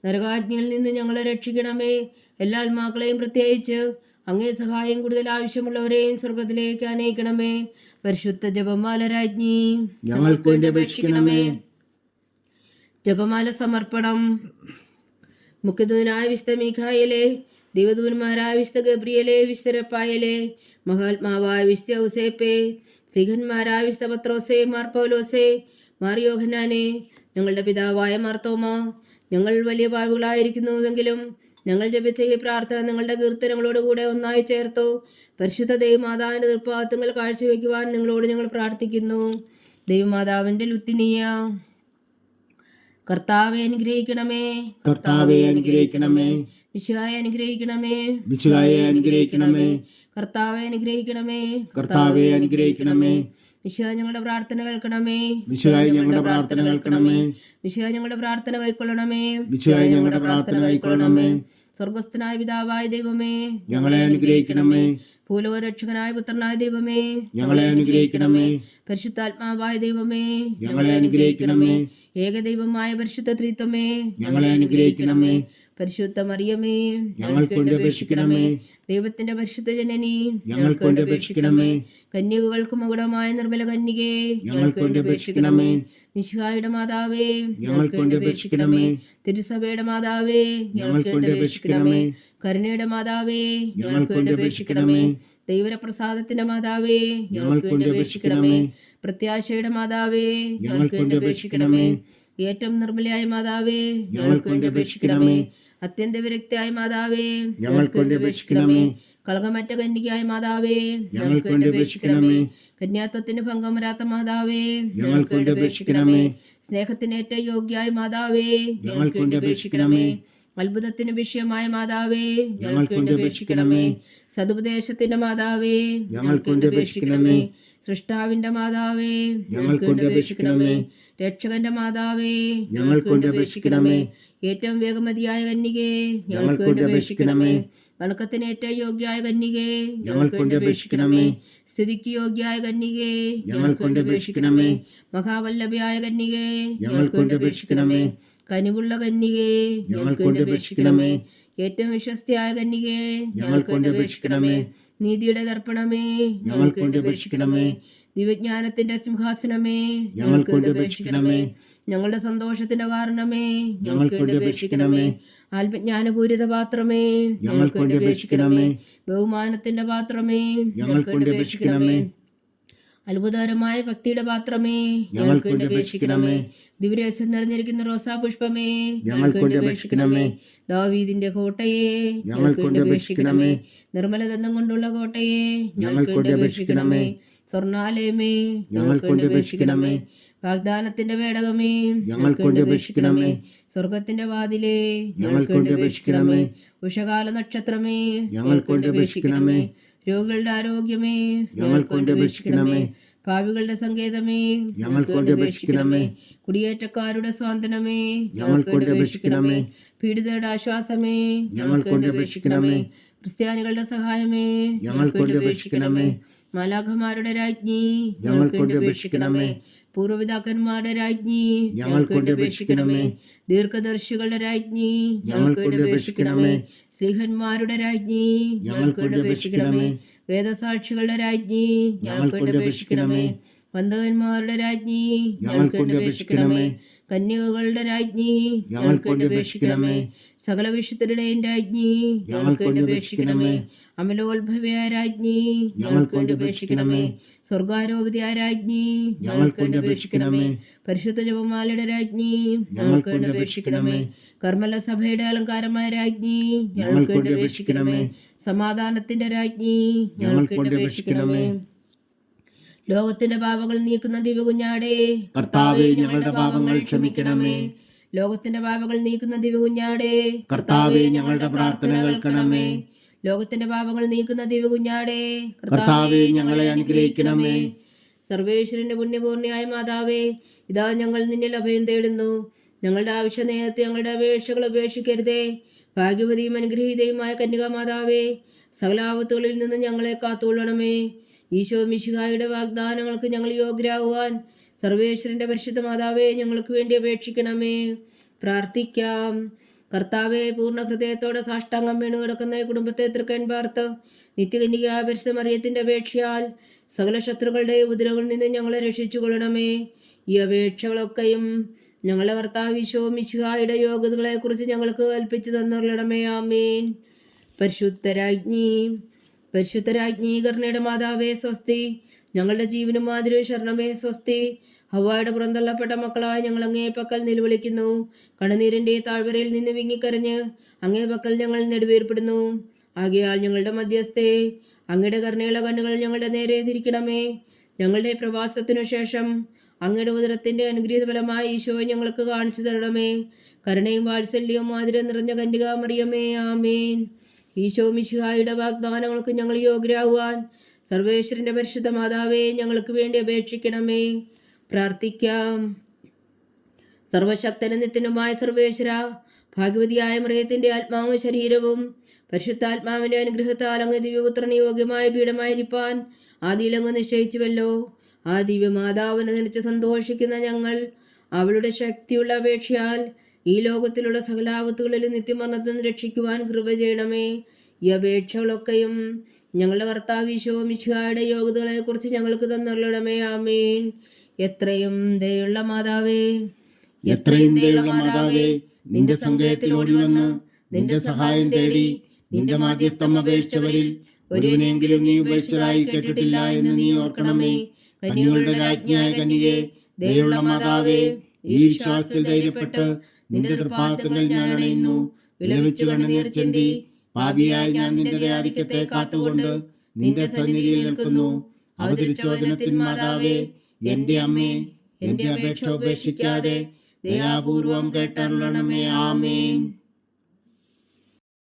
നരകാജ്ഞയിൽ നിന്ന് ഞങ്ങളെ രക്ഷിക്കണമേ. എല്ലാ ആത്മാക്കളെയും പ്രത്യേകിച്ച് അങ്ങേ സഹായം കൂടുതൽ ആവശ്യമുള്ളവരെയും സ്വർഗത്തിലേക്ക് അനയിക്കണമേ. പരിശുദ്ധ ജപമാല രാജ്ഞി, ഞങ്ങൾക്ക് വേണ്ടി അപേക്ഷിക്കണമേ. ജപമാല സമർപ്പണം. മുഖ്യദൂതനായ വിശുദ്ധ മീഖായേലേ, ദൈവദൂതന്മാരായ വിശുദ്ധ ഗബ്രിയേലേ, വിശുദ്ധ റഫായേലേ, മഹാത്മാവായ വിശുദ്ധ ഔസേപ്പേ, ശ്രീഹന്മാരായ വിശുദ്ധ പത്രോസേ, മാർ പൗലോസേ, മാർ യോഹന്നാനേ, ഞങ്ങളുടെ പിതാവായ മാർത്തോമ, ഞങ്ങൾ വലിയ പാപികളായിരിക്കുന്നുവെങ്കിലും ഞങ്ങൾ ജപിച്ച ഈ പ്രാർത്ഥന നിങ്ങളുടെ കീർത്തനങ്ങളോടുകൂടെ ഒന്നായി ചേർത്തു പരിശുദ്ധ ദൈവമാതാവിൻ്റെ തൃപ്പാദങ്ങൾ കാഴ്ചവെക്കുവാൻ നിങ്ങളോട് ഞങ്ങൾ പ്രാർത്ഥിക്കുന്നു. ദൈവമാതാവിൻ്റെ ലുത്തിനിയ, കർത്താവെ അനുഗ്രഹിക്കണമേ. കർത്താവെ അനുഗ്രഹിക്കണമേ. മിശിഹായെ അനുഗ്രഹിക്കണമേ. മിശിഹായെ അനുഗ്രഹിക്കണമേ. കർത്താവെ അനുഗ്രഹിക്കണമേ. കർത്താവെ അനുഗ്രഹിക്കണമേ. മിശിഹാ ഞങ്ങളുടെ പ്രാർത്ഥന കേൾക്കണമേ. മിശിഹായെ ഞങ്ങളുടെ പ്രാർത്ഥന കേൾക്കണമേ. മിശിഹാ ഞങ്ങളുടെ പ്രാർത്ഥന കൈക്കൊള്ളണമേ. മിശിഹായെ ഞങ്ങളുടെ പ്രാർത്ഥന കൈക്കൊള്ളണമേ. സ്വർഗസ്ഥനായ പിതാവായ ദൈവമേ, ഞങ്ങളെ അനുഗ്രഹിക്കണമേ. ഭൂലോകരക്ഷകനായ പുത്രനായ ദൈവമേ, ഞങ്ങളെ അനുഗ്രഹിക്കണമേ. പരിശുദ്ധാത്മാവായ ദൈവമേ, ഞങ്ങളെ അനുഗ്രഹിക്കണമേ. ഏകദൈവമായ പരിശുദ്ധ ത്രിത്വമേ, ഞങ്ങളെ അനുഗ്രഹിക്കണമേ. പരിശുദ്ധ മറിയമേ, ഞങ്ങൾക്ക് വേണ്ടി അപേക്ഷിക്കണമേ. ദൈവത്തിന്റെ പരിശുദ്ധ ജനനി, ഞങ്ങൾക്ക് വേണ്ടി അപേക്ഷിക്കണമേ. കന്യകകൾക്ക് മകുടമായ നിർമ്മല കന്യകേ, ഞങ്ങൾക്ക് വേണ്ടി അപേക്ഷിക്കണമേ. മിശിഹായുടെ മാതാവേ, ഞങ്ങൾക്ക് വേണ്ടി അപേക്ഷിക്കണമേ. തിരുസഭയുടെ മാതാവേ, ഞങ്ങൾക്ക് വേണ്ടി അപേക്ഷിക്കണമേ. കരുണയുടെ മാതാവേ, ഞങ്ങൾക്ക് വേണ്ടി അപേക്ഷിക്കണമേ. ദൈവപ്രസാദത്തിന്റെ മാതാവേ, ഞങ്ങൾക്ക് വേണ്ടി അപേക്ഷിക്കണമേ. പ്രത്യാശയുടെ മാതാവേ, ഞങ്ങൾക്ക് വേണ്ടി അപേക്ഷിക്കണമേ. ഏറ്റവും നിർമ്മലയായ മാതാവേ, ഞങ്ങൾക്ക് വേണ്ടി അപേക്ഷിക്കണമേ. അത്യന്ത വിരക്തിയായ മാതാവേ, ഞങ്ങൾക്ക് വേണ്ടി അപേക്ഷിക്കണമേ. കളങ്കമറ്റ കന്യകയായ മാതാവേ, ഞങ്ങൾക്ക് വേണ്ടി അപേക്ഷിക്കണമേ. കന്യാത്വത്തിന് ഭംഗം വരാത്ത മാതാവേ, ഞങ്ങൾക്ക് വേണ്ടി അപേക്ഷിക്കണമേ. സ്നേഹത്തിനേറ്റ യോഗ്യായ മാതാവേ, ഞങ്ങൾക്ക് വേണ്ടി അപേക്ഷിക്കണമേ. അത്ഭുതത്തിന് വിഷയമായ മാതാവേ, ഞങ്ങൾക്ക് വേണ്ടി അപേക്ഷിക്കണമേ. സതുപദേശത്തിന്റെ മാതാവേ, ഞങ്ങൾക്ക് വേണ്ടി അപേക്ഷിക്കണമേ. സൃഷ്ടാവിന്റെ മാതാവേ, ഞങ്ങൾക്ക് വേണ്ടി അപേക്ഷിക്കണമേ. രക്ഷകന്റെ മാതാവേ, ഞങ്ങൾക്ക് വേണ്ടി അപേക്ഷിക്കണമേ. ഏറ്റവും വേഗമതിയായ കന്യകേ, ഞങ്ങൾക്ക് വേണ്ടി അപേക്ഷിക്കണമേ. വണക്കത്തിനേറ്റ യോഗ്യായ കന്യകേ, ഞങ്ങൾക്ക് വേണ്ടി അപേക്ഷിക്കണമേ. സ്തുതിക്ക് യോഗ്യായ കന്യകേ, ഞങ്ങൾക്ക് വേണ്ടി അപേക്ഷിക്കണമേ. മഹാവല്ലഭയായ കന്യകേ, ഞങ്ങൾക്ക് വേണ്ടി അപേക്ഷിക്കണമേ. കനിവുള്ള കന്യകേ, ഞങ്ങൾക്ക് വേണ്ടി അപേക്ഷിക്കണമേ. ഏറ്റവും വിശ്വസ്തയായ കന്യകേ, ഞങ്ങൾക്ക് വേണ്ടി അപേക്ഷിക്കണമേ. നീതിയുടെ ദർപ്പണമേ, ഞങ്ങൾക്ക് വേണ്ടി അപേക്ഷിക്കണമേ. ദിവ്യജ്ഞാനത്തിന്റെ സിംഹാസനമേ, ഞങ്ങൾക്ക് വേണ്ടി അപേക്ഷിക്കണമേ. ഞങ്ങളുടെ സന്തോഷത്തിന്റെ കാരണമേ, ഞങ്ങൾക്ക് വേണ്ടി അപേക്ഷിക്കണമേ. ആത്മജ്ഞാനപൂരിത പാത്രമേ, ഞങ്ങൾക്ക് വേണ്ടി അപേക്ഷിക്കണമേ. ബഹുമാനത്തിന്റെ പാത്രമേ, ഞങ്ങൾക്ക് വേണ്ടി അപേക്ഷിക്കണമേ. അത്ഭുതകരമായ ഭക്തിയുടെ പാത്രമേ, ഞങ്ങൾക്ക് വേണ്ടി അപേക്ഷിക്കണമേ. ദിവ്യരസം നിറഞ്ഞിരിക്കുന്ന റോസാ പുഷ്പമേ, ഞങ്ങൾക്ക് വേണ്ടി അപേക്ഷിക്കണമേ. ദാവീദിന്റെ കോട്ടയെ, ഞങ്ങൾക്ക് വേണ്ടി അപേക്ഷിക്കണമേ. നിർമ്മലദന്തം കൊണ്ടുള്ള കോട്ടയെ, ഞങ്ങൾക്ക് വേണ്ടി അപേക്ഷിക്കണമേ. സ്വർണാലയമേ, ഞങ്ങൾക്ക് വേണ്ടി അപേക്ഷിക്കണമേ. വാഗ്ദാനത്തിന്റെ പേടകമേ, ഞങ്ങൾക്ക് വേണ്ടി അപേക്ഷിക്കണമേ. സ്വർഗത്തിന്റെ വാതിലേ, ഞങ്ങൾക്ക് വേണ്ടി അപേക്ഷിക്കണമേ. ഉഷകാല നക്ഷത്രമേ, ഞങ്ങൾക്ക് വേണ്ടി അപേക്ഷിക്കണമേ. രോഗികളുടെ ആരോഗ്യമേ, ഞങ്ങൾക്ക് വേണ്ടി അപേക്ഷിക്കണമേ. പാപികളുടെ സങ്കേതമേ, ഞങ്ങൾക്ക് വേണ്ടി അപേക്ഷിക്കണമേ. കുടിയേറ്റക്കാരുടെ സ്വാന്തനമേ, ഞങ്ങൾക്ക് വേണ്ടി അപേക്ഷിക്കണമേ. പീഡിതരുടെ ആശ്വാസമേ, ഞങ്ങൾക്ക് വേണ്ടി അപേക്ഷിക്കണമേ. ക്രിസ്ത്യാനികളുടെ സഹായമേ, ഞങ്ങൾക്ക് വേണ്ടി അപേക്ഷിക്കണമേ. മാലാഖമാരുടെ രാജ്ഞി, ഞങ്ങൾക്ക് വേണ്ടി അപേക്ഷിക്കണമേ. പൂർവ്വപിതാക്കന്മാരുടെ രാജ്ഞി, ഞങ്ങൾക്ക് വേണ്ടി അപേക്ഷിക്കണമേ. ദീർഘദർശികളുടെ രാജ്ഞി, ഞങ്ങൾക്ക് വേണ്ടി അപേക്ഷിക്കണമേ. സ്ലീഹന്മാരുടെ രാജ്ഞി, ഞങ്ങൾക്ക് വേണ്ടി അപേക്ഷിക്കണമേ. വേദസാക്ഷികളുടെ രാജ്ഞി, ഞങ്ങൾക്ക് വേണ്ടി അപേക്ഷിക്കണമേ. വന്ദകന്മാരുടെ രാജ്ഞി, ഞങ്ങൾക്ക് വേണ്ടി അപേക്ഷിക്കണമേ. കന്യകകളുടെ രാജ്ഞി, ഞങ്ങൾക്ക് വേണ്ടി അപേക്ഷിക്കണമേ. സകല വിശുദ്ധരുടെയും രാജ്ഞി, ഞങ്ങൾക്ക് വേണ്ടി അപേക്ഷിക്കണമേ. അമലോത്ഭവയായ രാജ്ഞി, ഞങ്ങൾക്ക് വേണ്ടി അപേക്ഷിക്കണമേ. സ്വർഗാരോപതിയായ രാജ്ഞി, ഞങ്ങൾക്ക് വേണ്ടി അപേക്ഷിക്കണമേ. പരിശുദ്ധ ജപമാലയുടെ രാജ്ഞി, ഞങ്ങൾക്ക് വേണ്ടി അപേക്ഷിക്കണമേ. കർമ്മല സഭയുടെ അലങ്കാരമായ രാജ്ഞി, ഞങ്ങൾക്ക് വേണ്ടി അപേക്ഷിക്കണമേ. സമാധാനത്തിന്റെ രാജ്ഞി, ഞങ്ങൾക്ക് വേണ്ടി അപേക്ഷിക്കണമേ. ലോകത്തിന്റെ പാപങ്ങൾ നീക്കുന്ന ദിവ്യകുഞ്ഞാടേ, കർത്താവേ, ഞങ്ങളുടെ പാപങ്ങൾ ക്ഷമിക്കണമേ. ലോകത്തിന്റെ പാപങ്ങൾ നീക്കുന്ന ദിവ്യകുഞ്ഞാടേ, കർത്താവേ, ഞങ്ങളുടെ പ്രാർത്ഥന കേൾക്കണമേ. ലോകത്തിന്റെ പാപങ്ങൾ നീക്കുന്ന ദിവ്യകുഞ്ഞാടേ, കർത്താവേ, ഞങ്ങളെ അനുഗ്രഹിക്കണമേ. സർവേശ്വരന്റെ പുണ്യപൂർണ്ണയായ മാതാവേ, ഇതാ ഞങ്ങൾ നിന്നിൽ അഭയം തേടുന്നു. ഞങ്ങളുടെ ആവശ്യ നേരത്തെ ഞങ്ങളുടെ അപേക്ഷകൾ ഉപേക്ഷിക്കരുതേ. ഭാഗ്യവതിയും അനുഗ്രഹീതയുമായ കന്യകാമാതാവേ, സകലാപത്തുകളിൽ നിന്ന് ഞങ്ങളെ കാത്തുകൊള്ളണമേ. ഈശോ മിശിഹായുടെ വാഗ്ദാനങ്ങൾക്ക് ഞങ്ങൾ യോഗ്യരാകുവാൻ സർവേശ്വരന്റെ പരിശുദ്ധ മാതാവേ, ഞങ്ങൾക്ക് വേണ്ടി അപേക്ഷിക്കണമേ. പ്രാർത്ഥിക്കാം. കർത്താവെ, പൂർണ്ണ ഹൃദയത്തോടെ സാഷ്ടാംഗം വീണു കിടക്കുന്ന ഈ കുടുംബത്തെ തൃക്കൻ പാർത്ത് നിത്യകന്യകയായ പരിശുദ്ധ മറിയത്തിന്റെ അപേക്ഷയാൽ സകല ശത്രുക്കളുടെ ഉപദ്രവങ്ങളിൽ നിന്ന് ഞങ്ങളെ രക്ഷിച്ചു കൊള്ളണമേ. ഈ അപേക്ഷകളൊക്കെയും ഞങ്ങളുടെ കർത്താവ് ഈശോ മിശിഹായുടെ യോഗ്യതകളെക്കുറിച്ച് ഞങ്ങൾക്ക് കൽപ്പിച്ചു തന്നുകൊള്ളണമേ. ആമേൻ. പരിശുദ്ധരാജ്ഞി കരുണയുടെ മാതാവേ സ്വസ്തി. ഞങ്ങളുടെ ജീവനും മാതിരിയും ശരണമേ സ്വസ്തി. ഹവ്വായുടെ പുറന്തള്ളപ്പെട്ട മക്കളായ ഞങ്ങൾ അങ്ങേ പക്കൽ നിലവിളിക്കുന്നു. കണ്ണുനീരിന്റെ താഴ്വരയിൽ നിന്ന് വിങ്ങിക്കരഞ്ഞ് അങ്ങേ പക്കൽ ഞങ്ങൾ നെടുവേർപ്പെടുന്നു. ആകയാൽ ഞങ്ങളുടെ മധ്യസ്ഥേ, അങ്ങയുടെ കരുണയുള്ള കണ്ണുകൾ ഞങ്ങളുടെ നേരെ തിരിക്കണമേ. ഞങ്ങളുടെ പ്രവാസത്തിനു ശേഷം അങ്ങയുടെ ഉദരത്തിന്റെ അനുഗ്രഹീത ഫലമായ ഈശോയെ ഞങ്ങൾക്ക് കാണിച്ചു തരണമേ. കരുണയും വാത്സല്യവും മാതിരം നിറഞ്ഞ കന്യകാമറിയമേ, ആമേൻ. ഈശോ മിശിഹായുടെ വാഗ്ദാനങ്ങൾക്ക് ഞങ്ങൾ യോഗ്യരാകുവാൻ സർവേശ്വരന്റെ പരിശുദ്ധ മാതാവേ, ഞങ്ങൾക്ക് വേണ്ടി അപേക്ഷിക്കണമേ. പ്രാർത്ഥിക്കാം. സർവശക്തനും നിത്യനുമായ സർവേശ്വര, ഭാഗ്യവതിയായ മറിയത്തിന്റെ ആത്മാവും ശരീരവും പരിശുദ്ധാത്മാവിന്റെ അനുഗ്രഹത്താൽ അങ്ങ് ദിവ്യപുത്രന് യോഗ്യമായ പീഠമായിരിക്കാൻ ആദിയിലങ്ങ് നിശ്ചയിച്ചുവല്ലോ. ആ ദിവ്യമാതാവിനെ നനച്ച് സന്തോഷിക്കുന്ന ഞങ്ങൾ അവളുടെ ശക്തിയുള്ള അപേക്ഷയാൽ ഈ ലോകത്തിലുള്ള സകലാപത്തുകളിൽ നിത്യമരണത്തിൽ നിന്ന് രക്ഷിക്കുവാൻ കൃപ ചെയ്യണമേ. ഈ അപേക്ഷകളൊക്കെയും ഞങ്ങളുടെ കർത്താവ് ഈശോ മിശിഹായുടെ യോഗ്യതകളെക്കുറിച്ച് ഞങ്ങൾക്ക് തന്നുള്ളണമേ. ആമേൻ. എത്രയും ദയുള്ള മാതാവേ, നിന്റെ സങ്കേതത്തിൽ ഓടി വന്ന് നിന്റെ സഹായം തേടി നിന്റെ മാധ്യസ്ഥം അപേക്ഷിച്ചവരിൽ ഒരുവനെങ്കിലും നീ ഉപേക്ഷിച്ചതായി കേട്ടിട്ടില്ല എന്ന് നീ ഓർക്കണമേ. കന്യകളുടെ രാജ്ഞിയായ കന്യകേ, ദയുള്ള മാതാവേ, ഈ വിശ്വാസത്തിൽ ധൈര്യപ്പെട്ട് നിന്റെ തൃപ്പാദത്തിൽ ഞാൻ അണയുന്നു. വിലപിച്ചു കണ്ണുനീർ ചിന്തി പാപിയായ ഞാൻ നിന്റെ ദയാധിക്യത്തെ കാത്തുകൊണ്ട് നിന്റെ സന്നിധിയിൽ നിൽക്കുന്നു. അവതരിച്ച വചനത്തിൻ മാതാവേ, എന്റെ അമ്മേ, എന്റെ അപേക്ഷ ഉപേക്ഷിക്കാതെ ദയാപൂർവം കേട്ടരുളണമേ. ആമേൻ.